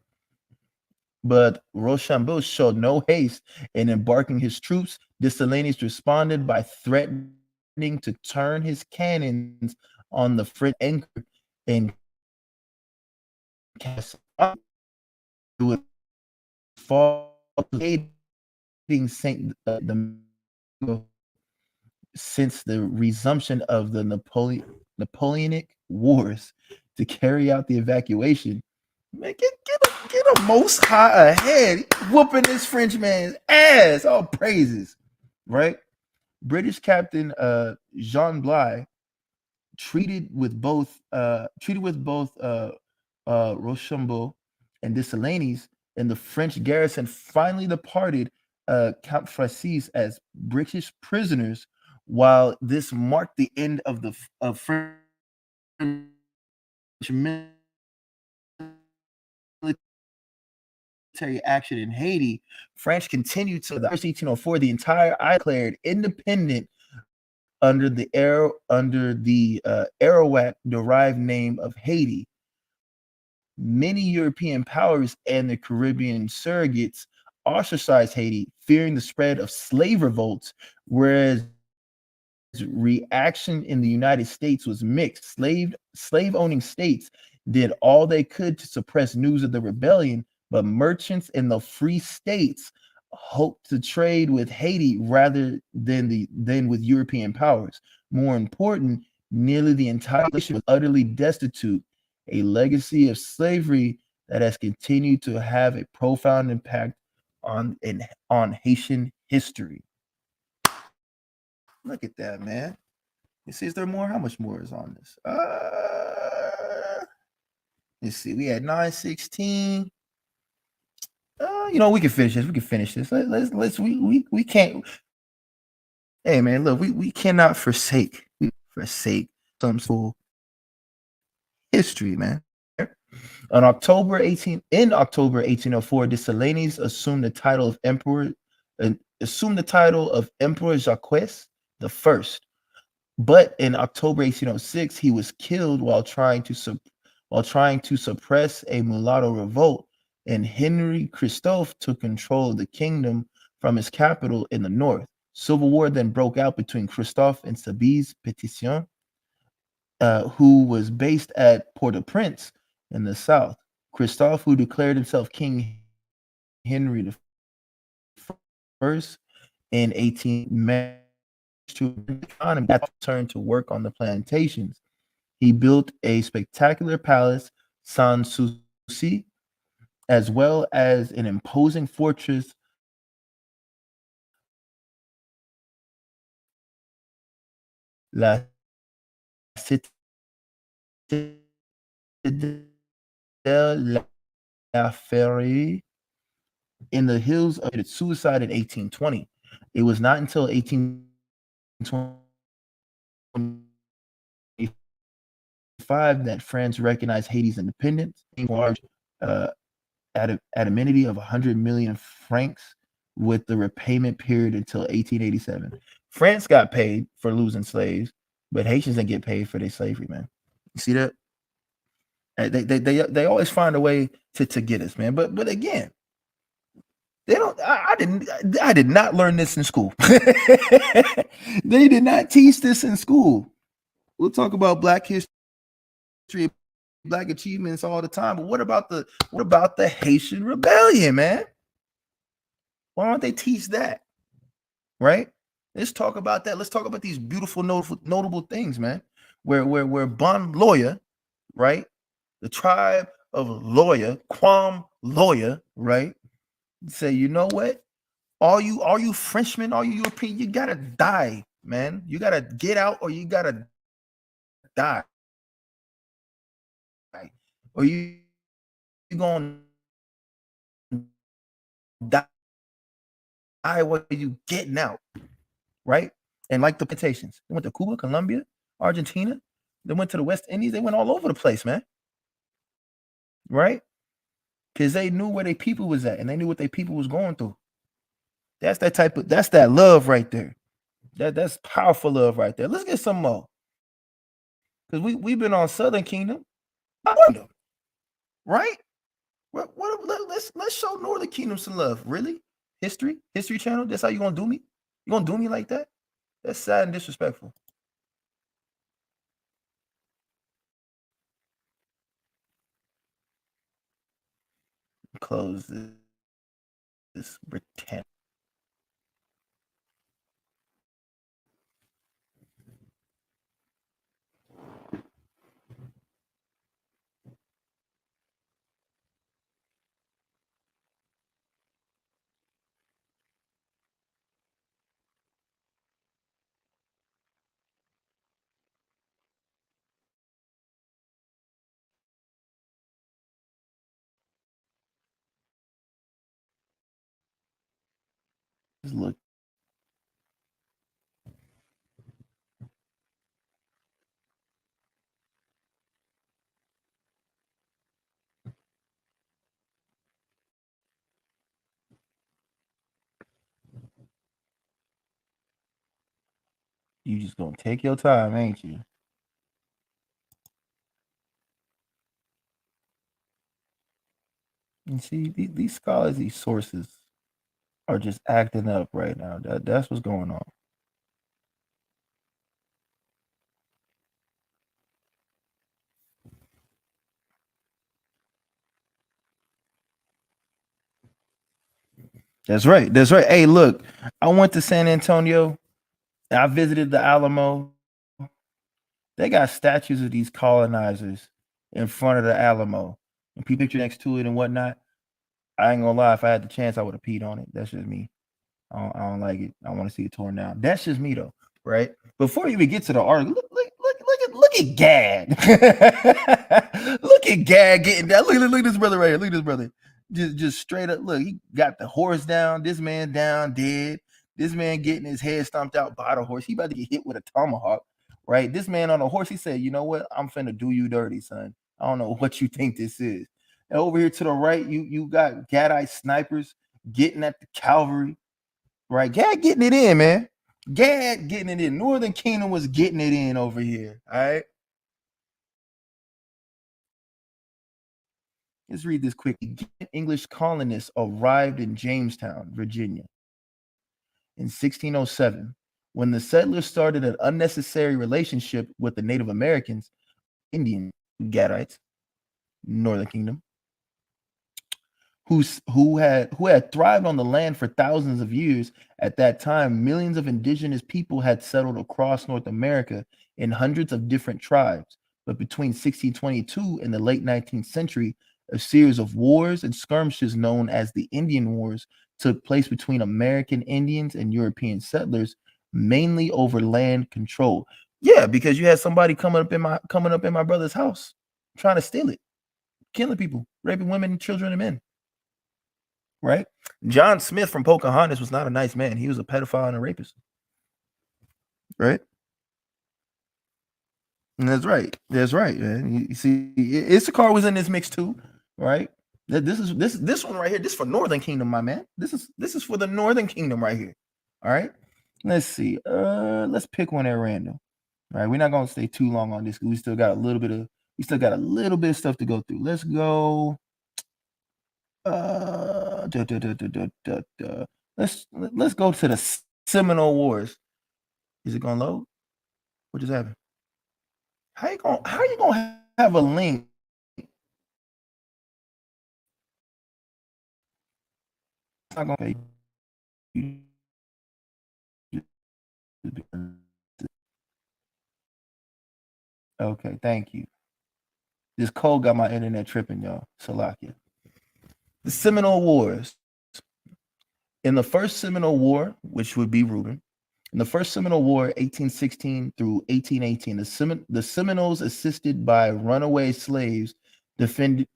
but Rochambeau showed no haste in embarking his troops. Dessalines responded by threatening to turn his cannons on the French anchor and would fall Saint since the resumption of the Napoleonic Wars to carry out the evacuation. Man, get a most high ahead. He's whooping this French man's ass. All praises, right? British Captain Jean Bly treated with both Rochambeau and Dessalines, and the French garrison finally departed Count Francis as British prisoners. While this marked the end of the French military action in Haiti, France continued to the 1804. The entire island declared independent under the Arawak-derived name of Haiti. Many European powers and the Caribbean surrogates ostracized Haiti, fearing the spread of slave revolts, whereas reaction in the United States was mixed. Slave-owning states did all they could to suppress news of the rebellion, but merchants in the free states hoped to trade with Haiti rather than with European powers. More important, nearly the entire nation was utterly destitute, a legacy of slavery that has continued to have a profound impact on Haitian history. Look at that, man. You see, is there more? How much more is on this? Let's see. We had 916. We can finish this. We can finish this. We can't. Hey, man, look, we cannot forsake some full history, man. In October 1804, Dessalines assumed the title of Emperor Jacques the First. But in October 1806, he was killed while trying to suppress a mulatto revolt, and Henry Christophe took control of the kingdom from his capital in the north. Civil war then broke out between Christophe and Sabise Pétion, who was based at Port-au-Prince in the south. Christophe, who declared himself King Henry the First in 18 to the economy, that turned to work on the plantations. He built a spectacular palace, Sanssouci, as well as an imposing fortress, La Citadelle La Ferrie, in the hills of its suicide in 1820. It was not until 1825 that France recognized Haiti's independence, a large uh, amenity of 100 million francs with the repayment period until 1887. France got paid for losing slaves, but Haitians didn't get paid for their slavery, man. You see that? They always find a way to get us, man. But again, they don't. I did not learn this in school. They did not teach this in school. We'll talk about Black history, Black achievements all the time, but what about the Haitian rebellion, man? Why don't they teach that? Right? Let's talk about that. Let's talk about these beautiful, notable things, man. Where Bon Lawyer, right? The tribe of Lawyer, Quam Lawyer, right? Say, you know what? All you Frenchmen, all you European, you gotta die, man. You gotta get out, or you gotta die, or you gonna die while you getting out, right? And like the plantations, they went to Cuba, Colombia, Argentina. They went to the West Indies. They went all over the place, man. Right? Because they knew where their people was at, and they knew what their people was going through. That's that love right there. That's powerful love right there. Let's get some more. Because we've been on Southern Kingdom, right? Let's show Northern Kingdom some love. Really? History Channel? That's how you gonna do me? You gonna do me like that? That's sad and disrespectful. Close this pretend. Just look. You just gonna take your time, ain't you? And see, these scholars, these sources are just acting up right now. That's what's going on. That's right. That's right. Hey, look, I went to San Antonio. I visited the Alamo. They got statues of these colonizers in front of the Alamo, and people picture next to it and whatnot. I ain't gonna lie. If I had the chance, I would have peed on it. That's just me. I don't like it. I want to see it torn down. That's just me though, right? Before you even get to the article, look at Gad. Look at Gad getting down. Look at this brother right here. Look at this brother. Just straight up. Look, he got the horse down. This man down dead. This man getting his head stomped out by the horse. He about to get hit with a tomahawk, right? This man on a horse. He said, "You know what? I'm finna do you dirty, son. I don't know what you think this is." And over here to the right, you got Gadite snipers getting at the cavalry. Right, Gad getting it in, man. Gad getting it in. Northern Kingdom was getting it in over here. All right. Let's read this quick. English colonists arrived in Jamestown, Virginia in 1607. When the settlers started an unnecessary relationship with the Native Americans, Indian Gadites, Northern Kingdom, who had thrived on the land for thousands of years. At that time, millions of indigenous people had settled across North America in hundreds of different tribes. But between 1622 and the late 19th century, a series of wars and skirmishes known as the Indian Wars took place between American Indians and European settlers, mainly over land control. Yeah, because you had somebody coming up in my brother's house, trying to steal it, killing people, raping women, children, and men. Right? John Smith from Pocahontas was not a nice man. He was a pedophile and a rapist. Right? And that's right. That's right, man. You see, Issachar was in this mix too, right? This one right here. This for Northern Kingdom, my man. This is for the Northern Kingdom right here. All right. Let's see. Let's pick one at random. All right. We're not gonna stay too long on this because we still got a little bit of stuff to go through. Let's go. Da, da, da, da, da, da, da. Let's go to the Seminole Wars. Is it gonna load? What just happened? How you gonna have a link? It's not gonna pay you. Okay, thank you. This code got my internet tripping, y'all. Salakia. The Seminole Wars. In the first Seminole War, which would be Reuben, in the First Seminole War, 1816 through 1818, the Seminoles, assisted by runaway slaves, defended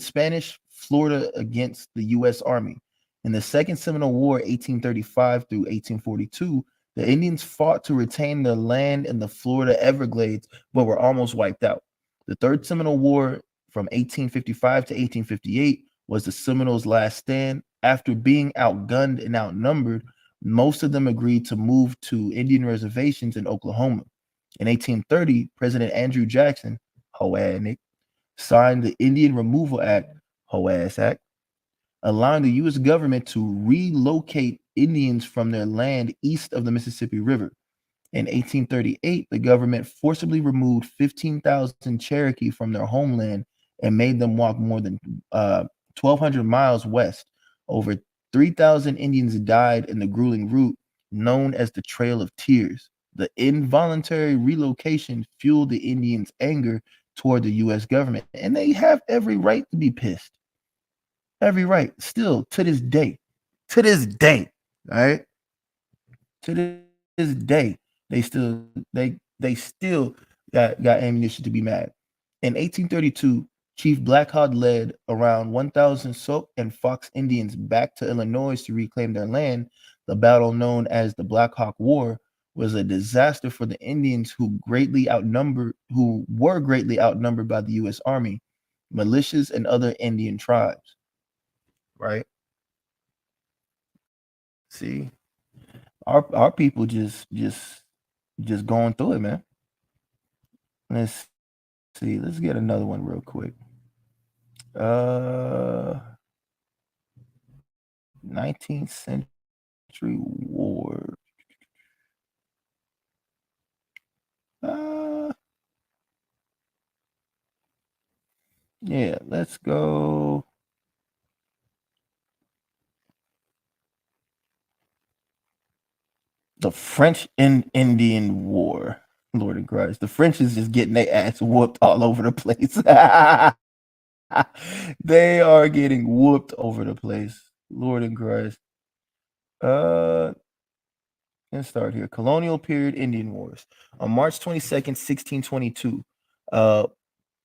Spanish Florida against the U.S. Army. In the Second Seminole War, 1835 through 1842, the Indians fought to retain their land in the Florida Everglades, but were almost wiped out. The Third Seminole War, from 1855 to 1858, was the Seminoles' last stand. After being outgunned and outnumbered, most of them agreed to move to Indian reservations in Oklahoma. In 1830, President Andrew Jackson, Hoanik, signed the Indian Removal Act, HOAS Act, allowing the U.S. government to relocate Indians from their land east of the Mississippi River. In 1838, the government forcibly removed 15,000 Cherokee from their homeland and made them walk more than 1,200 miles west. Over 3,000 Indians died in the grueling route known as the Trail of Tears. The involuntary relocation fueled the Indians' anger toward the U.S. government, and they have every right to be pissed. Every right, still to this day. To this day, all right? To this day, they still got ammunition to be mad. In 1832, Chief Black Hawk led around 1,000 Sauk and Fox Indians back to Illinois to reclaim their land. The battle, known as the Black Hawk War, was a disaster for the Indians who were greatly outnumbered by the U.S. Army, militias, and other Indian tribes. Right? See, our people just going through it, man. Let's see. Let's get another one real quick. 19th century war. Yeah, let's go. The French and Indian War. Lord of Christ. The French is just getting their ass whooped all over the place. They are getting whooped over the place. Lord in Christ. Let's start here. Colonial period Indian Wars. On March 22nd, 1622,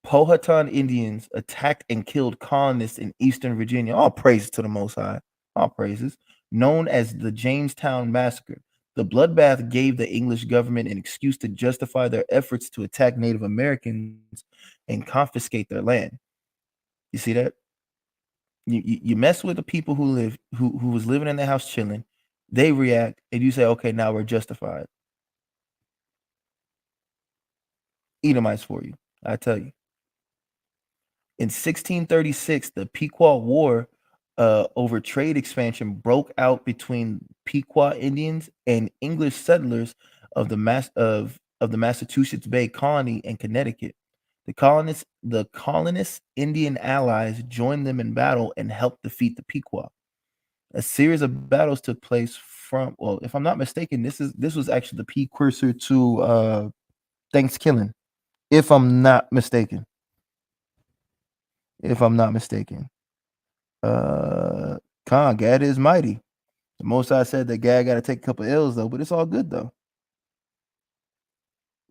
Powhatan Indians attacked and killed colonists in eastern Virginia. All praises to the Most High. All praises. Known as the Jamestown Massacre. The bloodbath gave the English government an excuse to justify their efforts to attack Native Americans and confiscate their land. You see that? You mess with the people who was living in the house chilling, they react, and you say, okay, now we're justified. Edomites for you, I tell you. In 1636, the Pequot War over trade expansion broke out between Pequot Indians and English settlers of the Massachusetts Bay Colony in Connecticut. The colonists' Indian allies joined them in battle and helped defeat the Pequot. A series of battles took place from, well, if I'm not mistaken, this was actually the precursor to Thanksgiving. If I'm not mistaken. If I'm not mistaken. Uh Gad is mighty. The most I said that Gad gotta take a couple L's though, but it's all good though.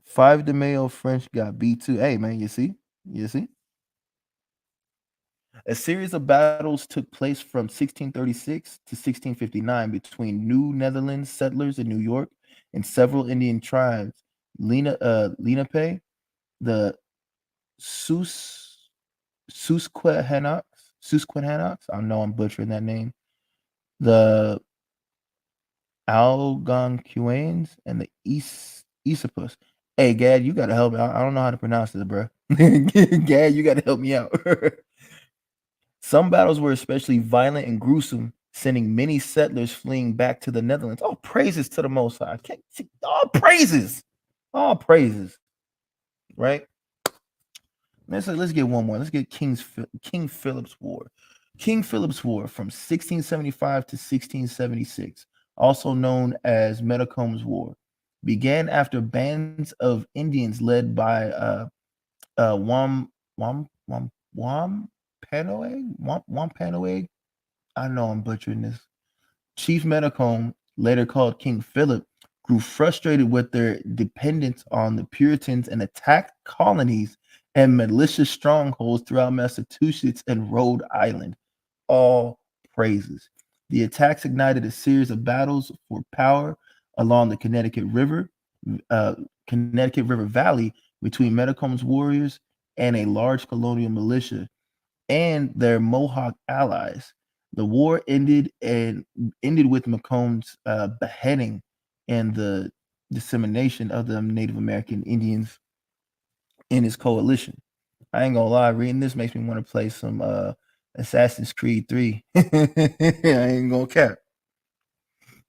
5 de Mayo French got B2. Hey man, you see? You see? A series of battles took place from 1636 to 1659 between New Netherlands settlers in New York and several Indian tribes, Lenape, the Sus Susquehannocks. I know I'm butchering that name. The Algonquins and the Esopus. Hey, Gad, you gotta help me. I don't know how to pronounce this, bro. Gad, you gotta help me out. Some battles were especially violent and gruesome, sending many settlers fleeing back to the Netherlands. All praises to the Most High. All praises. All praises. Right? Let's get one more. Let's get King Philip's War. King Philip's War from 1675 to 1676, also known as Metacom's War, began after bands of Indians led by Wampanoag. I know I'm butchering this. Chief Metacom, later called King Philip, grew frustrated with their dependence on the Puritans and attacked colonies and malicious strongholds throughout Massachusetts and Rhode Island. All praises. The attacks ignited a series of battles for power along the Connecticut River Valley between Metacom's warriors and a large colonial militia and their Mohawk allies. The war ended with Macomb's beheading and the dissemination of the Native American Indians in his coalition. I ain't gonna lie, reading this makes me want to play some Assassin's Creed 3. I ain't gonna cap.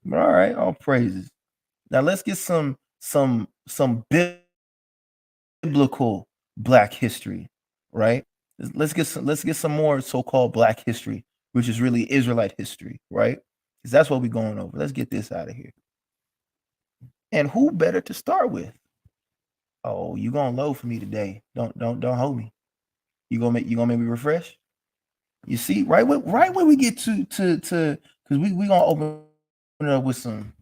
But all right, all praises. Now let's get some biblical Black history, right? Let's get some more so-called Black history, which is really Israelite history, right? Because that's what we're going over. Let's get this out of here. And who better to start with? Oh, you gonna load for me today? Don't hold me. You gonna make me refresh? You see, right when we get to because we gonna open it up with some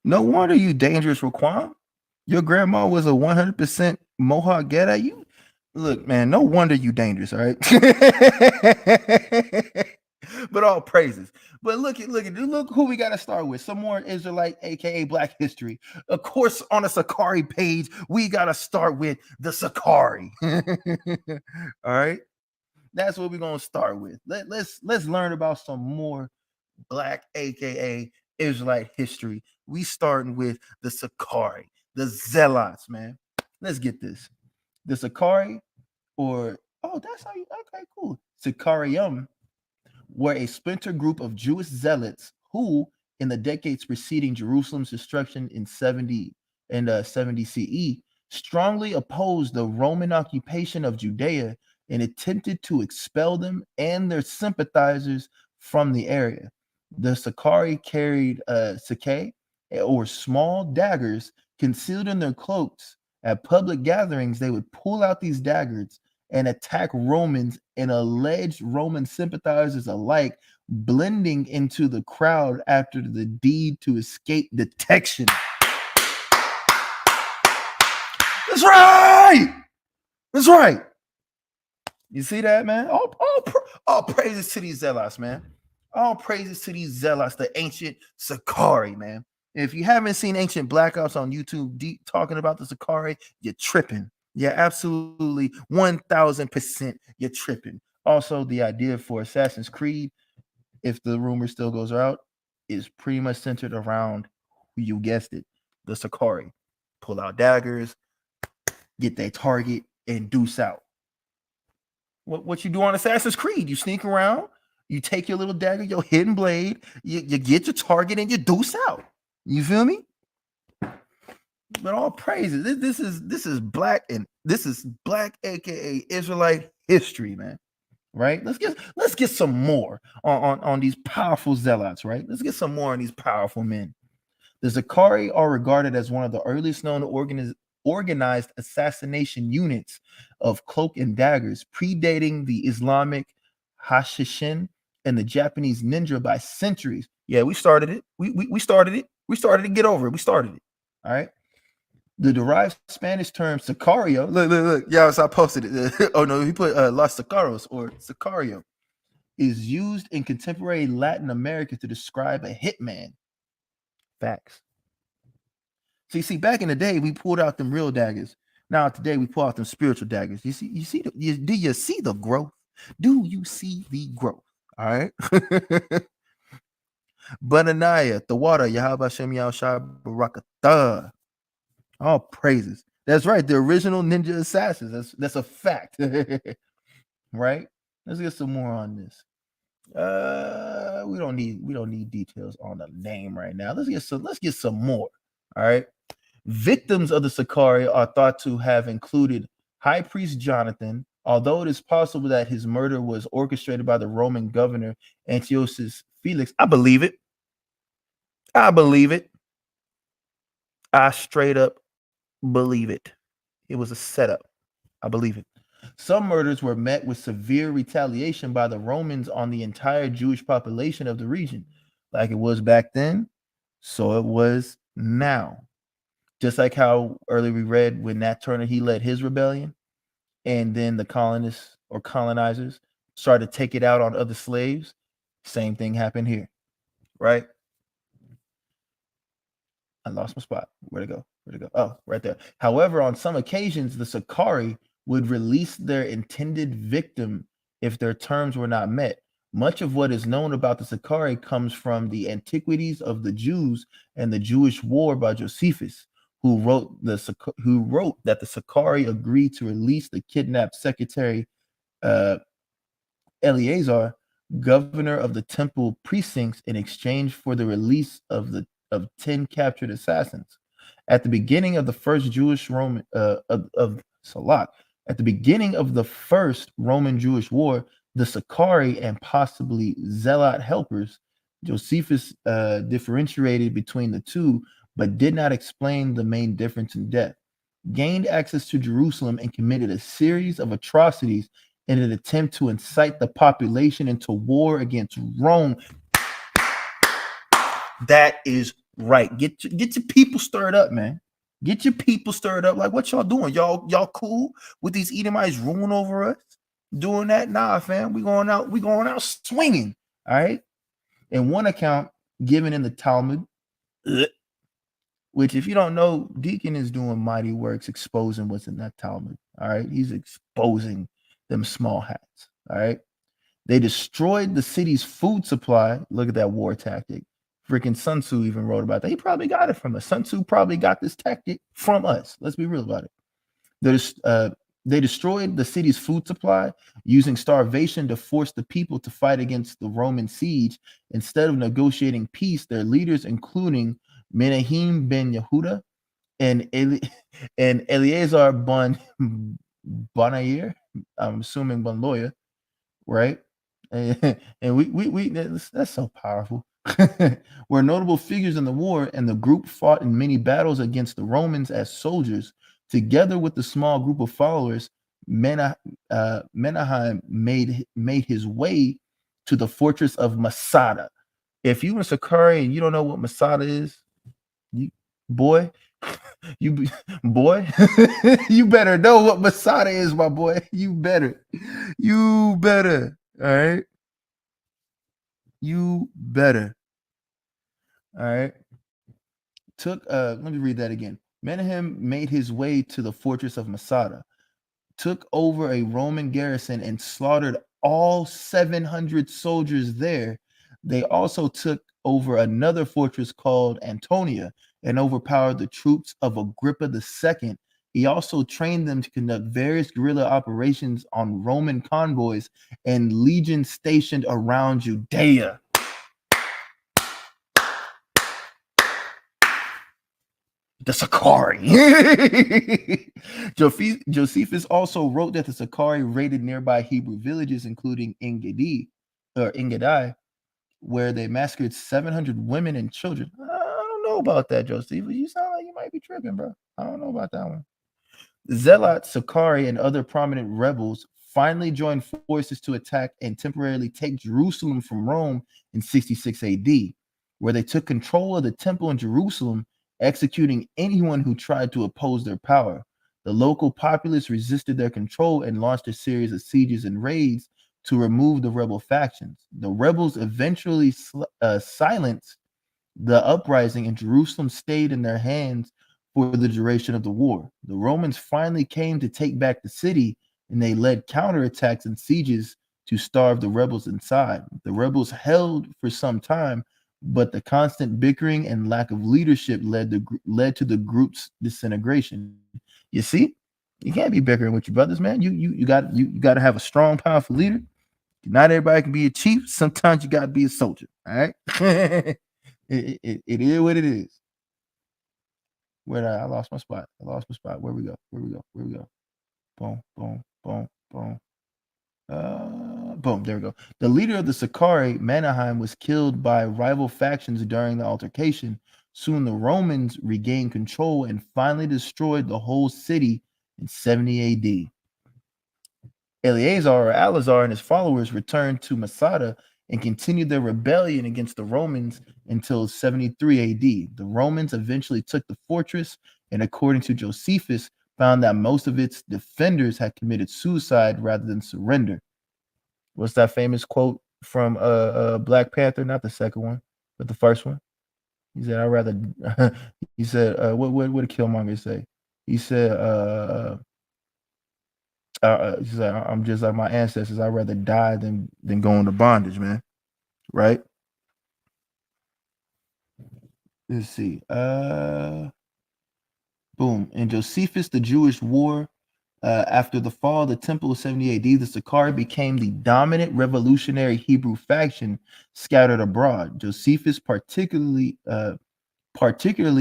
No wonder you dangerous, Raquan. Your grandma was a 100% Mohawk Gedda. You look, man. No wonder you dangerous. All right, but all praises. But look who we got to start with. Some more Israelite, aka Black history. Of course, on the SICARRI page, we got to start with the SICARRI. All right, that's what we're gonna start with. Let's learn about some more Black, aka Israelite history. We starting with the SICARRI, the Zealots, man. Let's get this. The SICARRI, or that's how you okay, cool. SICARIum were a splinter group of Jewish zealots who, in the decades preceding Jerusalem's destruction in 70 CE, strongly opposed the Roman occupation of Judea and attempted to expel them and their sympathizers from the area. The SICARRI carried sike, or small daggers, concealed in their cloaks. At public gatherings, they would pull out these daggers and attack Romans and alleged Roman sympathizers alike, blending into the crowd after the deed to escape detection. That's right. That's right. You see that, man? All praises to these zealots, man. All praises to these zealots, the ancient SICARRI, man. If you haven't seen Ancient Black Ops on YouTube talking about the SICARRI, you're tripping. Yeah, absolutely 1000% you're tripping. Also, the idea for Assassin's Creed, if the rumor still goes out, is pretty much centered around, you guessed it, the SICARRI. Pull out daggers, get their target, and deuce out. What you do on Assassin's Creed? You sneak around, you take your little dagger, your hidden blade, you get your target, and you deuce out. You feel me? But all praises. This is black, and this is black, aka Israelite history, man. Right? Let's get some more on these powerful zealots, right? Let's get some more on these powerful men. The SICARRI are regarded as one of the earliest known organized assassination units of cloak and daggers, predating the Islamic Hashishin and the Japanese ninja by centuries. Yeah, we started it. We started it. We started to get over it. We started it. All right. The derived Spanish term sicario. Look. Yeah, so I posted it. Oh no, he put Los Sicaros or sicario is used in contemporary Latin America to describe a hitman. Facts. See, back in the day, we pulled out them real daggers. Now today, we pull out them spiritual daggers. Do you see the growth? Do you see the growth? All right. Bananaya, the water, Yahweh Shem Shai Barakatah. All praises. That's right. The original ninja assassins. That's a fact. Right? Let's get some more on this. We don't need details on the name right now. Let's get some more. All right. Victims of the SICARRI are thought to have included High Priest Jonathan, although it is possible that his murder was orchestrated by the Roman governor Antiochus Felix. I believe it. I straight up believe it. It was a setup. I believe it. Some murders were met with severe retaliation by the Romans on the entire Jewish population of the region. Like it was back then, so it was now. Just like how earlier we read when Nat Turner, he led his rebellion, and then the colonists or colonizers started to take it out on other slaves. Same thing happened here, right? I lost my spot. Where'd it go? Oh, right there. However, on some occasions, the SICARRI would release their intended victim if their terms were not met. Much of what is known about the SICARRI comes from the Antiquities of the Jews and the Jewish War by Josephus, who wrote that the SICARRI agreed to release the kidnapped secretary Eleazar, governor of the temple precincts, in exchange for the release of 10 captured assassins. At the beginning of the first at the beginning of the first Roman-Jewish war, the SICARRI and possibly zealot helpers, Josephus differentiated between the two, but did not explain the main difference in depth, gained access to Jerusalem and committed a series of atrocities in an attempt to incite the population into war against Rome. That is right. Get your people stirred up, man. Get your people stirred up. Like, what y'all doing? Y'all cool with these Edomites ruling over us? Doing that? Nah, fam. We going out swinging. All right. In one account given in the Talmud, which, if you don't know, Deacon is doing mighty works exposing what's in that Talmud. All right. He's exposing them small hats. All right. They destroyed the city's food supply. Look at that war tactic. Freaking Sun Tzu even wrote about that. He probably got it from us. Sun Tzu probably got this tactic from us. Let's be real about it. They destroyed the city's food supply, using starvation to force the people to fight against the Roman siege. Instead of negotiating peace, their leaders, including Menachem ben Yehuda and Eleazar ben Bonair, I'm assuming Ben Lawyer, right? And that's so powerful. Were notable figures in the war, and the group fought in many battles against the Romans as soldiers. Together with the small group of followers, Menahem made his way to the fortress of Masada. If you in SICARRI and you don't know what Masada is, you boy, you better know what Masada is, my boy. You better. All right. You better. All right. Let me read that again. Menahem made his way to the fortress of Masada, took over a Roman garrison, and slaughtered all 700 soldiers there. They also took over another fortress called Antonia and overpowered the troops of Agrippa II. He also trained them to conduct various guerrilla operations on Roman convoys and legions stationed around Judea. The SICARRI. Josephus also wrote that the SICARRI raided nearby Hebrew villages, including Engedi, where they massacred 700 women and children. I don't know about that, Josephus. You sound like you might be tripping, bro. I don't know about that one. Zealot, SICARRI, and other prominent rebels finally joined forces to attack and temporarily take Jerusalem from Rome in 66 AD, where they took control of the temple in Jerusalem, executing anyone who tried to oppose their power. The local populace resisted their control and launched a series of sieges and raids to remove the rebel factions. The rebels eventually silenced the uprising, and Jerusalem stayed in their hands for the duration of the war. The Romans finally came to take back the city, and they led counterattacks and sieges to starve the rebels inside. The rebels held for some time, but the constant bickering and lack of leadership led to the group's disintegration. You see, you can't be bickering with your brothers, man. You got to have a strong, powerful leader. Not everybody can be a chief. Sometimes you got to be a soldier. All right. It is what it is. Where I lost my spot. I lost my spot. Where we go? Where we go? Where we go? Boom, boom, boom, boom. Boom. There we go. The leader of the SICARRI, Manaheim, was killed by rival factions during the altercation. Soon the Romans regained control and finally destroyed the whole city in 70 AD. Eleazar or Alazar and his followers returned to Masada and continued their rebellion against the Romans until 73 AD. The Romans eventually took the fortress and, according to Josephus, found that most of its defenders had committed suicide rather than surrender. What's that famous quote from Black Panther? Not the second one, but the first one. He said, "I'd rather." He said, "What did Killmonger say?" He said, he said, "I'm just like my ancestors. I'd rather die than go into bondage, man." Right? Let's see. Boom. In Josephus, the Jewish war, after the fall of the Temple of 70 AD, the SICARRI became the dominant revolutionary Hebrew faction scattered abroad. Josephus particularly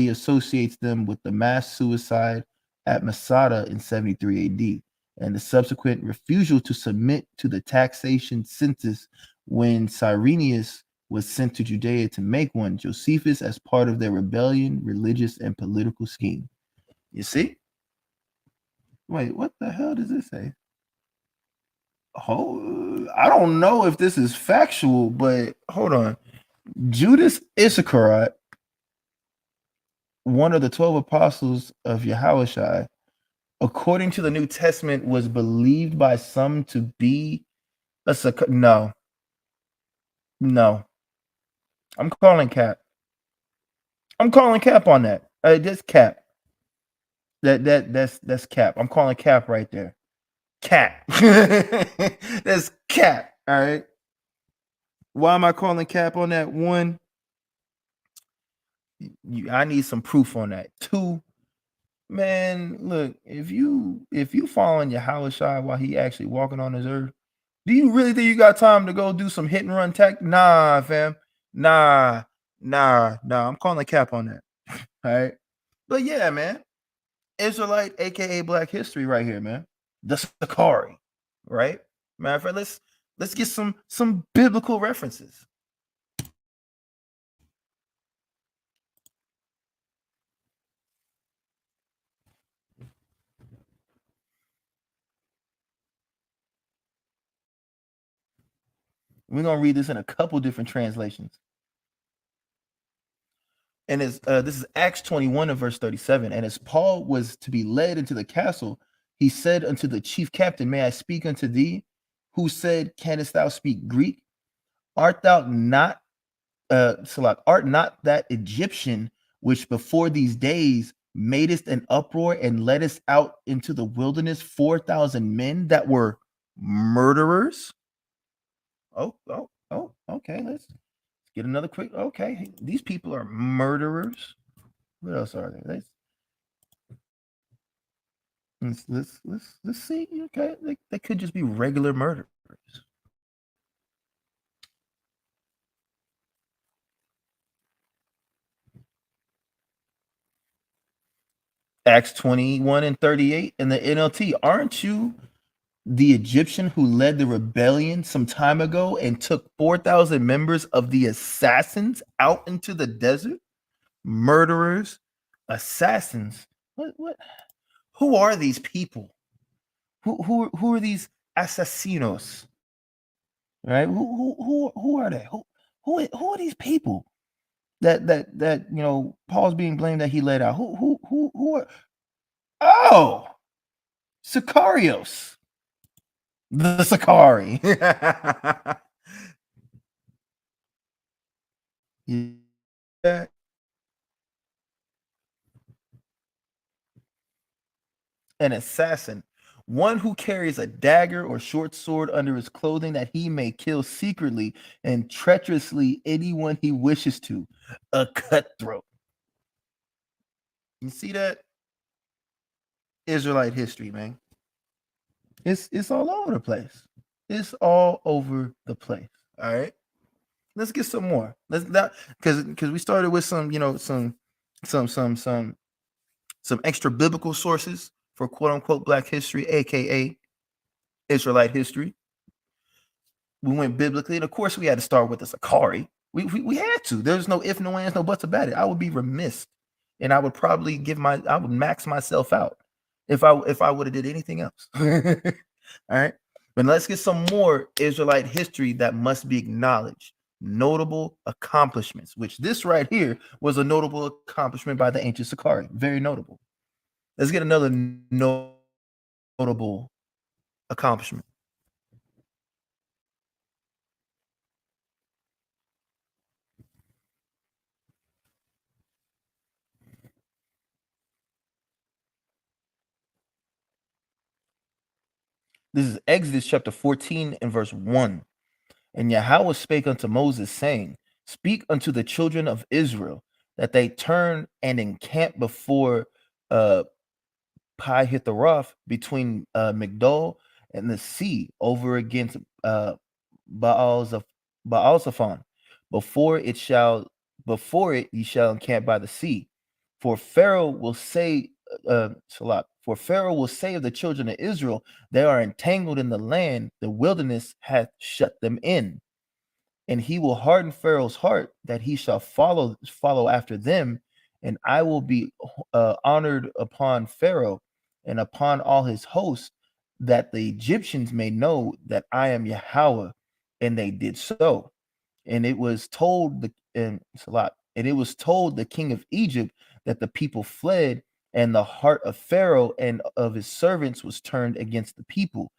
associates them with the mass suicide at Masada in 73 AD and the subsequent refusal to submit to the taxation census when Cyrenius was sent to Judea to make one. Josephus as part of their rebellion, religious, and political scheme. You see? Wait, what the hell does this say? Oh, I don't know if this is factual, but hold on. Judas Iscariot, one of the 12 apostles of Yahushua, according to the New Testament, was believed by some to be no. No. I'm calling cap. I'm calling cap on that. That's cap. That's cap. I'm calling cap right there. Cap. That's cap. All right. Why am I calling cap on that? One, I need some proof on that. Two, man, look, if you following Yahushua while he actually walking on this earth, do you really think you got time to go do some hit and run tech? Nah, fam. Nah. I'm calling cap on that. All right. But yeah, man. Israelite, aka Black History, right here, man. The SICARRI, right? Matter of fact, let's get some biblical references. We're gonna read this in a couple different translations. And as this is Acts 21 and verse 37. And as Paul was to be led into the castle, he said unto the chief captain, May I speak unto thee? Who said, Canst thou speak Greek? Art thou not Salak, art not that Egyptian which before these days madest an uproar and leddest out into the wilderness 4,000 men that were murderers? Okay. Let's get another quick. Okay, these people are murderers. What else are they? Let's see. Okay, they could just be regular murderers. Acts 21 and 38 in the NLT. Aren't you the Egyptian who led the rebellion some time ago and took 4,000 members of the assassins out into the desert? Murderers, assassins. What? Who are these people? Who are these assassinos? Right? Who are they? Who are these people that Paul's being blamed that he let out? Who are? Oh, Sicarios, the Sicari. Yeah. An assassin, one who carries a dagger or short sword under his clothing that he may kill secretly and treacherously anyone he wishes to. A cutthroat. You see that? Israelite history, man. It's all over the place. It's all over the place. All right. Let's get some more. Let's not because we started with some, some extra biblical sources for quote unquote black history, aka Israelite history. We went biblically, and of course, we had to start with the Sicari. We had to. There's no if, no ands, no buts about it. I would be remiss, and I would probably I would max myself out if I would have did anything else. All right, but let's get some more Israelite history that must be acknowledged. Notable accomplishments, which this right here was a notable accomplishment by the ancient Sicari. Very notable. Let's get another notable accomplishment. This is Exodus chapter 14 and verse 1. And Yahweh spake unto Moses, saying, Speak unto the children of Israel, that they turn and encamp before Pi Hitharoth, between Migdol and the sea, over against Baal-Zephon. Before it ye shall encamp by the sea. For Pharaoh will say, Salat, for Pharaoh will say of the children of Israel, they are entangled in the land, the wilderness hath shut them in. And he will harden Pharaoh's heart that he shall follow after them, and I will be honored upon Pharaoh and upon all his hosts, that the Egyptians may know that I am Yahweh. And they did so. And it was told and it was told the king of Egypt that the people fled, and the heart of Pharaoh and of his servants was turned against the people.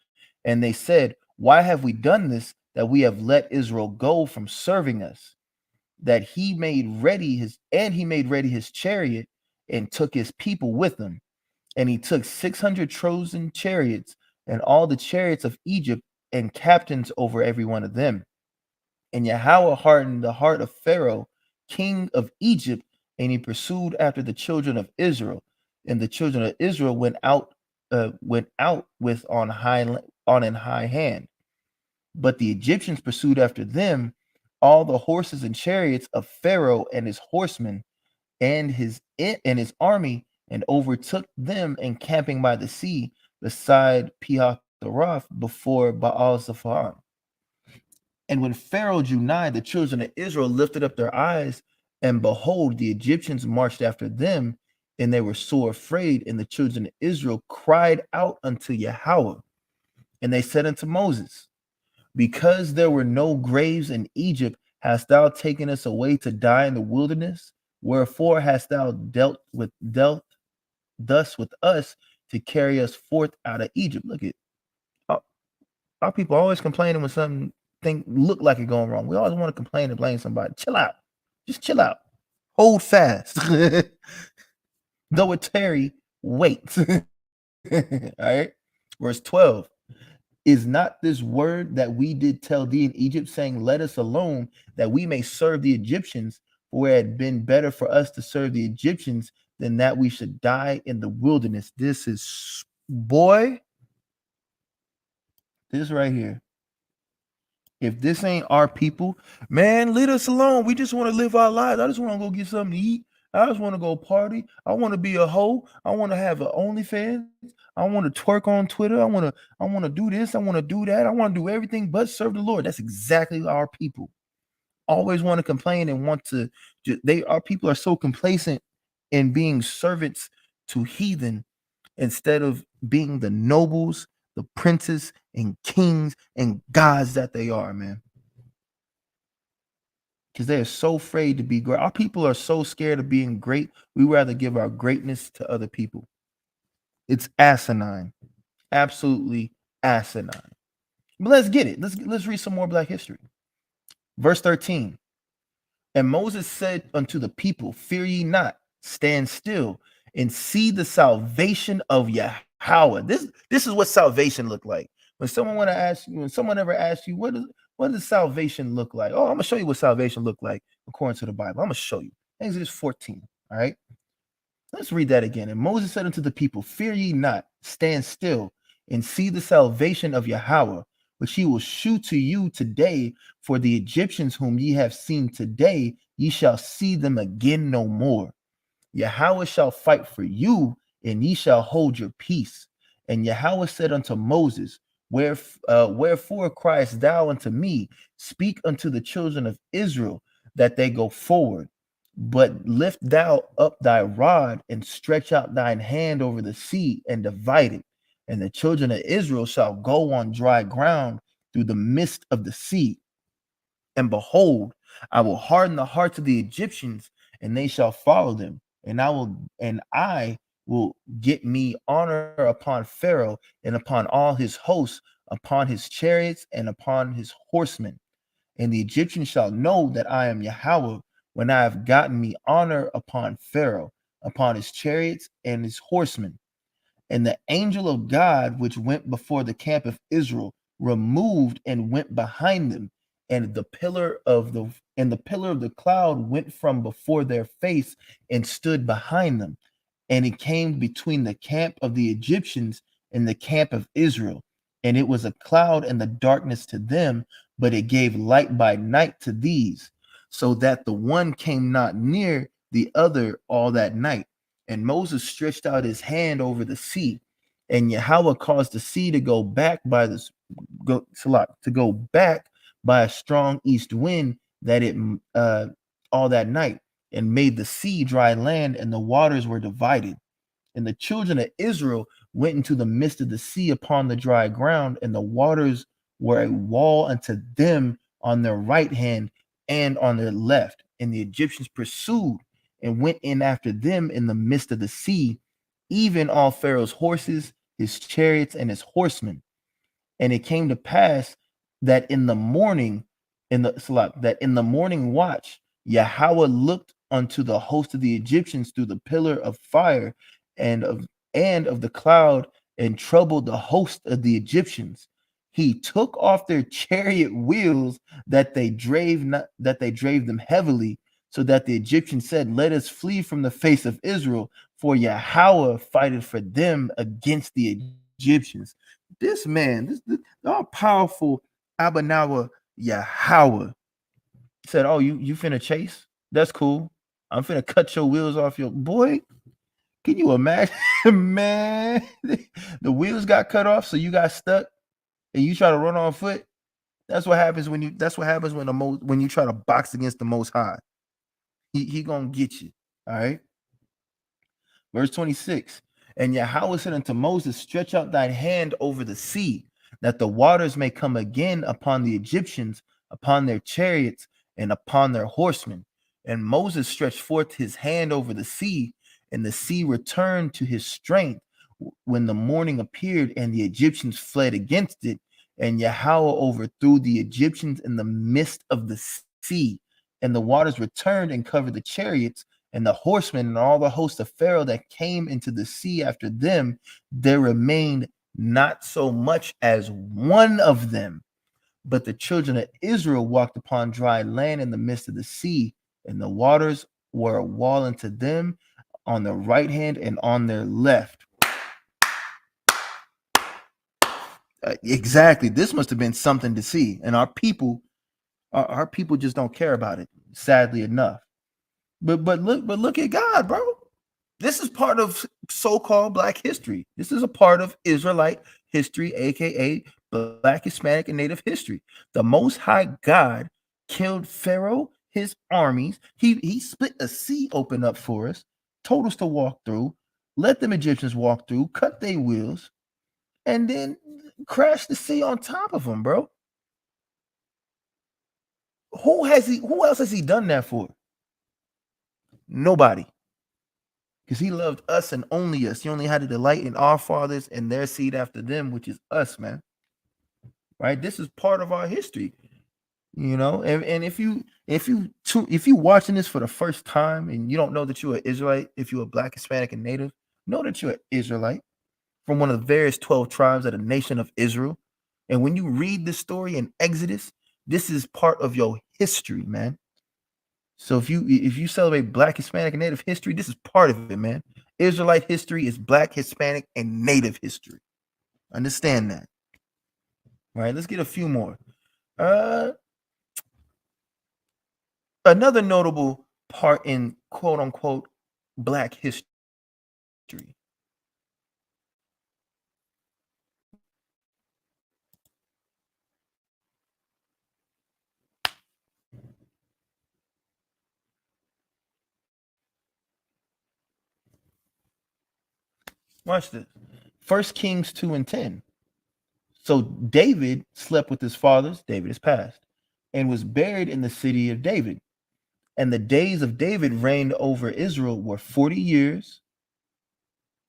And they said, Why have we done this, that we have let Israel go from serving us? That he made ready his chariot and took his people with him. And he took 600 Trojan chariots and all the chariots of Egypt and captains over every one of them. And Yahweh hardened the heart of Pharaoh, king of Egypt, and he pursued after the children of Israel. And the children of Israel went out with on an high hand. But the Egyptians pursued after them all the horses and chariots of Pharaoh and his horsemen and his army, and overtook them encamping by the sea beside Pihathroth before Baal-Zephon. And when Pharaoh drew nigh, the children of Israel lifted up their eyes, and behold, the Egyptians marched after them, and they were sore afraid. And the children of Israel cried out unto Yahweh, and they said unto Moses, Because there were no graves in Egypt, hast thou taken us away to die in the wilderness? Wherefore hast thou dealt thus with us to carry us forth out of Egypt? Look at our people always complaining when something look like it going wrong. We always want to complain and blame somebody. Chill out. Just chill out. Hold fast. Though it tarry, wait. All right. Verse 12. Is not this word that we did tell thee in Egypt, saying, Let us alone, that we may serve the Egyptians? For it had been better for us to serve the Egyptians than that we should die in the wilderness. This is, boy, this right here. If this ain't our people, man, leave us alone. We just want to live our lives. I just want to go get something to eat. I just want to go party. I want to be a hoe. I want to have an OnlyFans. I want to twerk on Twitter. I want to do this. I want to do that. I want to do everything but serve the Lord. That's exactly our people. Always want to complain and want to. Our people are so complacent in being servants to heathen instead of being the nobles, the princes, and kings and gods that they are, man. Because they are so afraid to be great. Our people are so scared of being great. We rather give our greatness to other people. It's asinine, absolutely asinine. But let's get it. Let's read some more Black history. Verse 13. And Moses said unto the people, fear ye not, stand still and see the salvation of Yahweh. This is what salvation look like. When someone ever asks you, what does salvation look like? Oh, I'm gonna show you what salvation look like according to the Bible. I'm gonna show you. Exodus 14. All right. Let's read that again. And Moses said unto the people, fear ye not, stand still and see the salvation of Yahweh, which he will shew to you today. For the Egyptians whom ye have seen today, ye shall see them again no more. Yahweh shall fight for you, and ye shall hold your peace. And Yahweh said unto Moses, wherefore criest thou unto me? Speak unto the children of Israel that they go forward. But lift thou up thy rod and stretch out thine hand over the sea and divide it. And the children of Israel shall go on dry ground through the midst of the sea. And behold, I will harden the hearts of the Egyptians, and they shall follow them. And I will get me honor upon Pharaoh and upon all his hosts, upon his chariots and upon his horsemen. And the Egyptians shall know that I am Yahweh when I have gotten me honor upon Pharaoh, upon his chariots and his horsemen. And the angel of God, which went before the camp of Israel, removed and went behind them, and the pillar of the cloud went from before their face and stood behind them. And it came between the camp of the Egyptians and the camp of Israel. And it was a cloud and the darkness to them, but it gave light by night to these, so that the one came not near the other all that night. And Moses stretched out his hand over the sea, and Yahweh caused the sea to go back by a strong east wind that it all that night, and made the sea dry land, and the waters were divided. And the children of Israel went into the midst of the sea upon the dry ground, and the waters were a wall unto them on their right hand and on their left. And the Egyptians pursued and went in after them in the midst of the sea, even all Pharaoh's horses, his chariots, and his horsemen. And it came to pass that in the morning, in the morning watch, Yahweh looked unto the host of the Egyptians through the pillar of fire and of the cloud, and troubled the host of the Egyptians. He took off their chariot wheels that they drave them heavily, so that the Egyptians said, let us flee from the face of Israel, for Yahweh fighteth for them against the Egyptians. This man, this all powerful Abanawa Yahweh said, oh, you finna chase? That's cool. I'm finna cut your wheels off your boy. Can you imagine, man? The wheels got cut off, so you got stuck, and you try to run on foot. That's what happens when you try to box against the Most High. He gonna get you. All right. Verse 26. And Yahweh said unto Moses, stretch out thine hand over the sea, that the waters may come again upon the Egyptians, upon their chariots, and upon their horsemen. And Moses stretched forth his hand over the sea, and the sea returned to his strength when the morning appeared, and the Egyptians fled against it. And Yahweh overthrew the Egyptians in the midst of the sea, and the waters returned and covered the chariots and the horsemen and all the host of Pharaoh that came into the sea after them. There remained not so much as one of them. But the children of Israel walked upon dry land in the midst of the sea, and the waters were a wall unto them on their right hand and on their left. Exactly. This must have been something to see. And our people just don't care about it, sadly enough. But look at God, bro. This is part of so-called Black history. This is a part of Israelite history, aka Black, Hispanic, and Native history. The Most High God killed Pharaoh, his armies. He split a sea open up for us, told us to walk through, let them Egyptians walk through, cut their wheels, and then crash the sea on top of them, bro. Who else has he done that for? Nobody. Because he loved us and only us. He only had to delight in our fathers and their seed after them, which is us, man. Right? This is part of our history. And if you watching this for the first time and you don't know that you're an Israelite, if you're a Black, Hispanic, and Native, know that you're an Israelite from one of the various 12 tribes of the nation of Israel. And when you read this story in Exodus, this is part of your history, man. So if you celebrate Black, Hispanic, and Native history, this is part of it, man. Israelite history is Black, Hispanic, and Native history. Understand that. All right, let's get a few more. Uh Another notable part in quote unquote Black history. Watch this. First Kings 2 and 10. So David slept with his fathers, David is passed, and was buried in the city of David. And the days of David reigned over Israel were 40 years.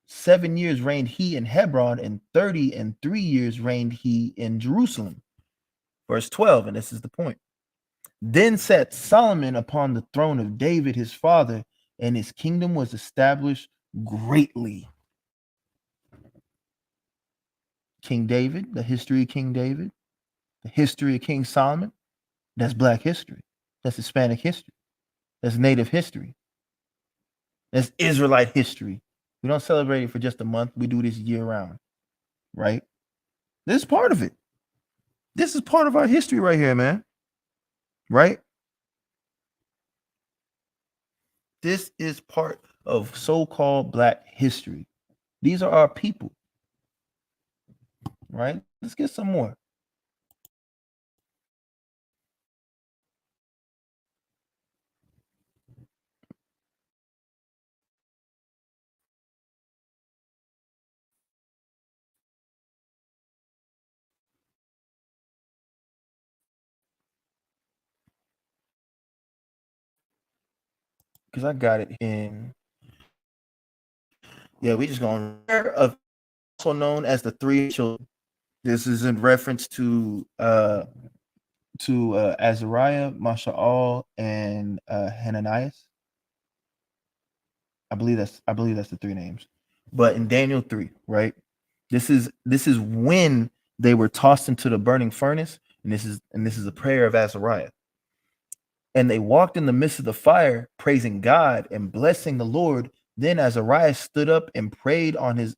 7 years reigned he in Hebron, and 30 and 3 years reigned he in Jerusalem. Verse 12, and this is the point. Then sat Solomon upon the throne of David his father, and his kingdom was established greatly. King David, the history of King David, the history of King Solomon, that's Black history. That's Hispanic history. That's Native history. That's Israelite history. We don't celebrate it for just a month. We do this year round, right? This is part of it. This is part of our history right here, man. Right? This is part of so-called Black history. These are our people, right? Let's get some more. Because I got it in. Yeah, we just going of also known as the three children. This is in reference to Azariah, Masha'al, and Hananias. I believe that's the three names. But in Daniel 3, right? This is when they were tossed into the burning furnace, and this is a prayer of Azariah. And they walked in the midst of the fire, praising God and blessing the Lord. Then Azariah stood up and prayed on this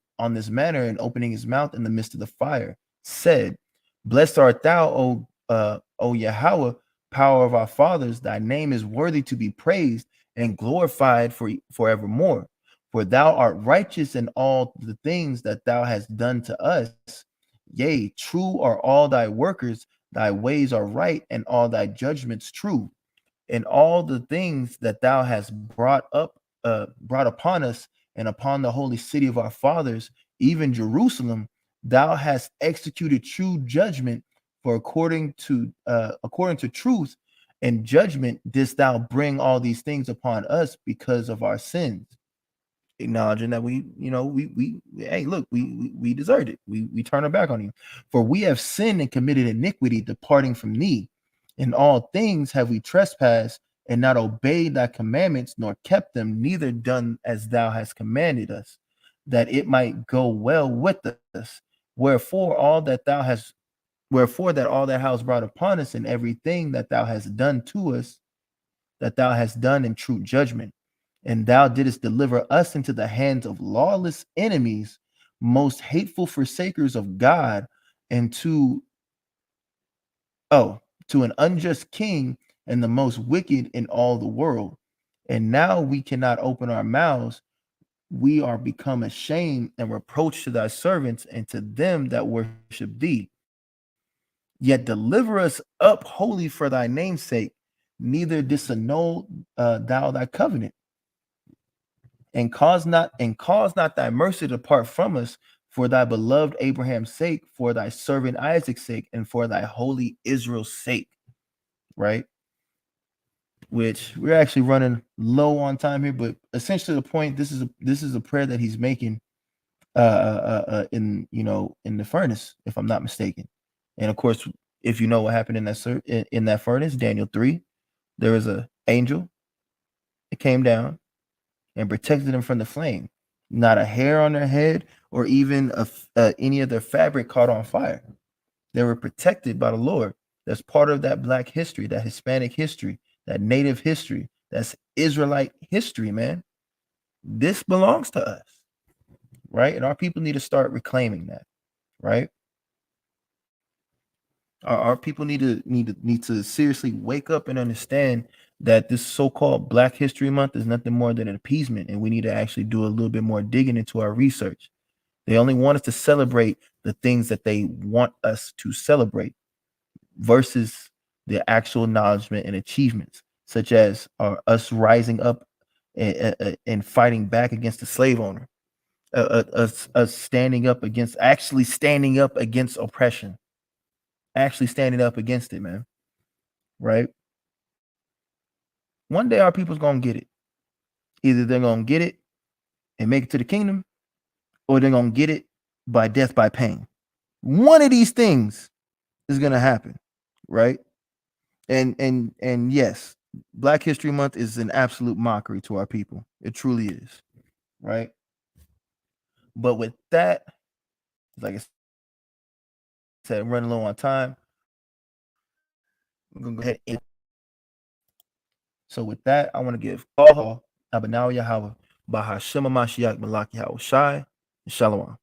manner, and opening his mouth in the midst of the fire, said, "Blessed art thou, O Yahweh, power of our fathers. Thy name is worthy to be praised and glorified forevermore. For thou art righteous in all the things that thou hast done to us. Yea, true are all thy workers. Thy ways are right, and all thy judgments true. And all the things that thou hast brought upon us and upon the holy city of our fathers, even Jerusalem, thou hast executed true judgment, for according to truth and judgment didst thou bring all these things upon us because of our sins." Acknowledging that we hey, look, we deserved it. We turn our back on you. "For we have sinned and committed iniquity, departing from thee. In all things have we trespassed and not obeyed thy commandments, nor kept them, neither done as thou hast commanded us, that it might go well with us. Wherefore all that thou hast Wherefore that all that thou hast brought upon us, and everything that thou hast done to us, that thou hast done in true judgment. And thou didst deliver us into the hands of lawless enemies, most hateful forsakers of God, and to an unjust king, and the most wicked in all the world. And now we cannot open our mouths. We are become ashamed and reproach to thy servants and to them that worship thee. Yet deliver us up wholly for thy name's sake, neither disannul thou thy covenant, and cause not thy mercy to depart from us for thy beloved Abraham's sake, for thy servant Isaac's sake, and for thy holy Israel's sake. Right? Which we're actually running low on time here, but essentially the point, this is a prayer that he's making in in the furnace, if I'm not mistaken. And of course, if you know what happened in that furnace, Daniel 3, there was a angel that came down and protected them from the flame. Not a hair on their head or even any of their fabric caught on fire. They were protected by the Lord. That's part of that Black history, that Hispanic history, that Native history. That's Israelite history, man. This belongs to us, right? And our people need to start reclaiming that, right? Our people need to seriously wake up and understand that this so-called Black History Month is nothing more than an appeasement, and we need to actually do a little bit more digging into our research. They only want us to celebrate the things that they want us to celebrate versus the actual acknowledgement and achievements, such as us rising up and fighting back against the slave owner, us standing up against, actually standing up against oppression, actually standing up against it, man. Right? One day our people's gonna get it. Either they're gonna get it and make it to the kingdom, or they're gonna get it by death by pain. One of these things is gonna happen, right? And yes, Black History Month is an absolute mockery to our people. It truly is, right? But with that, like I said, running low on time. I'm gonna go ahead and so with that, I want to give Paul Abanaw Yahweh Bahashema Mashiach Malaki Shai and Shalom.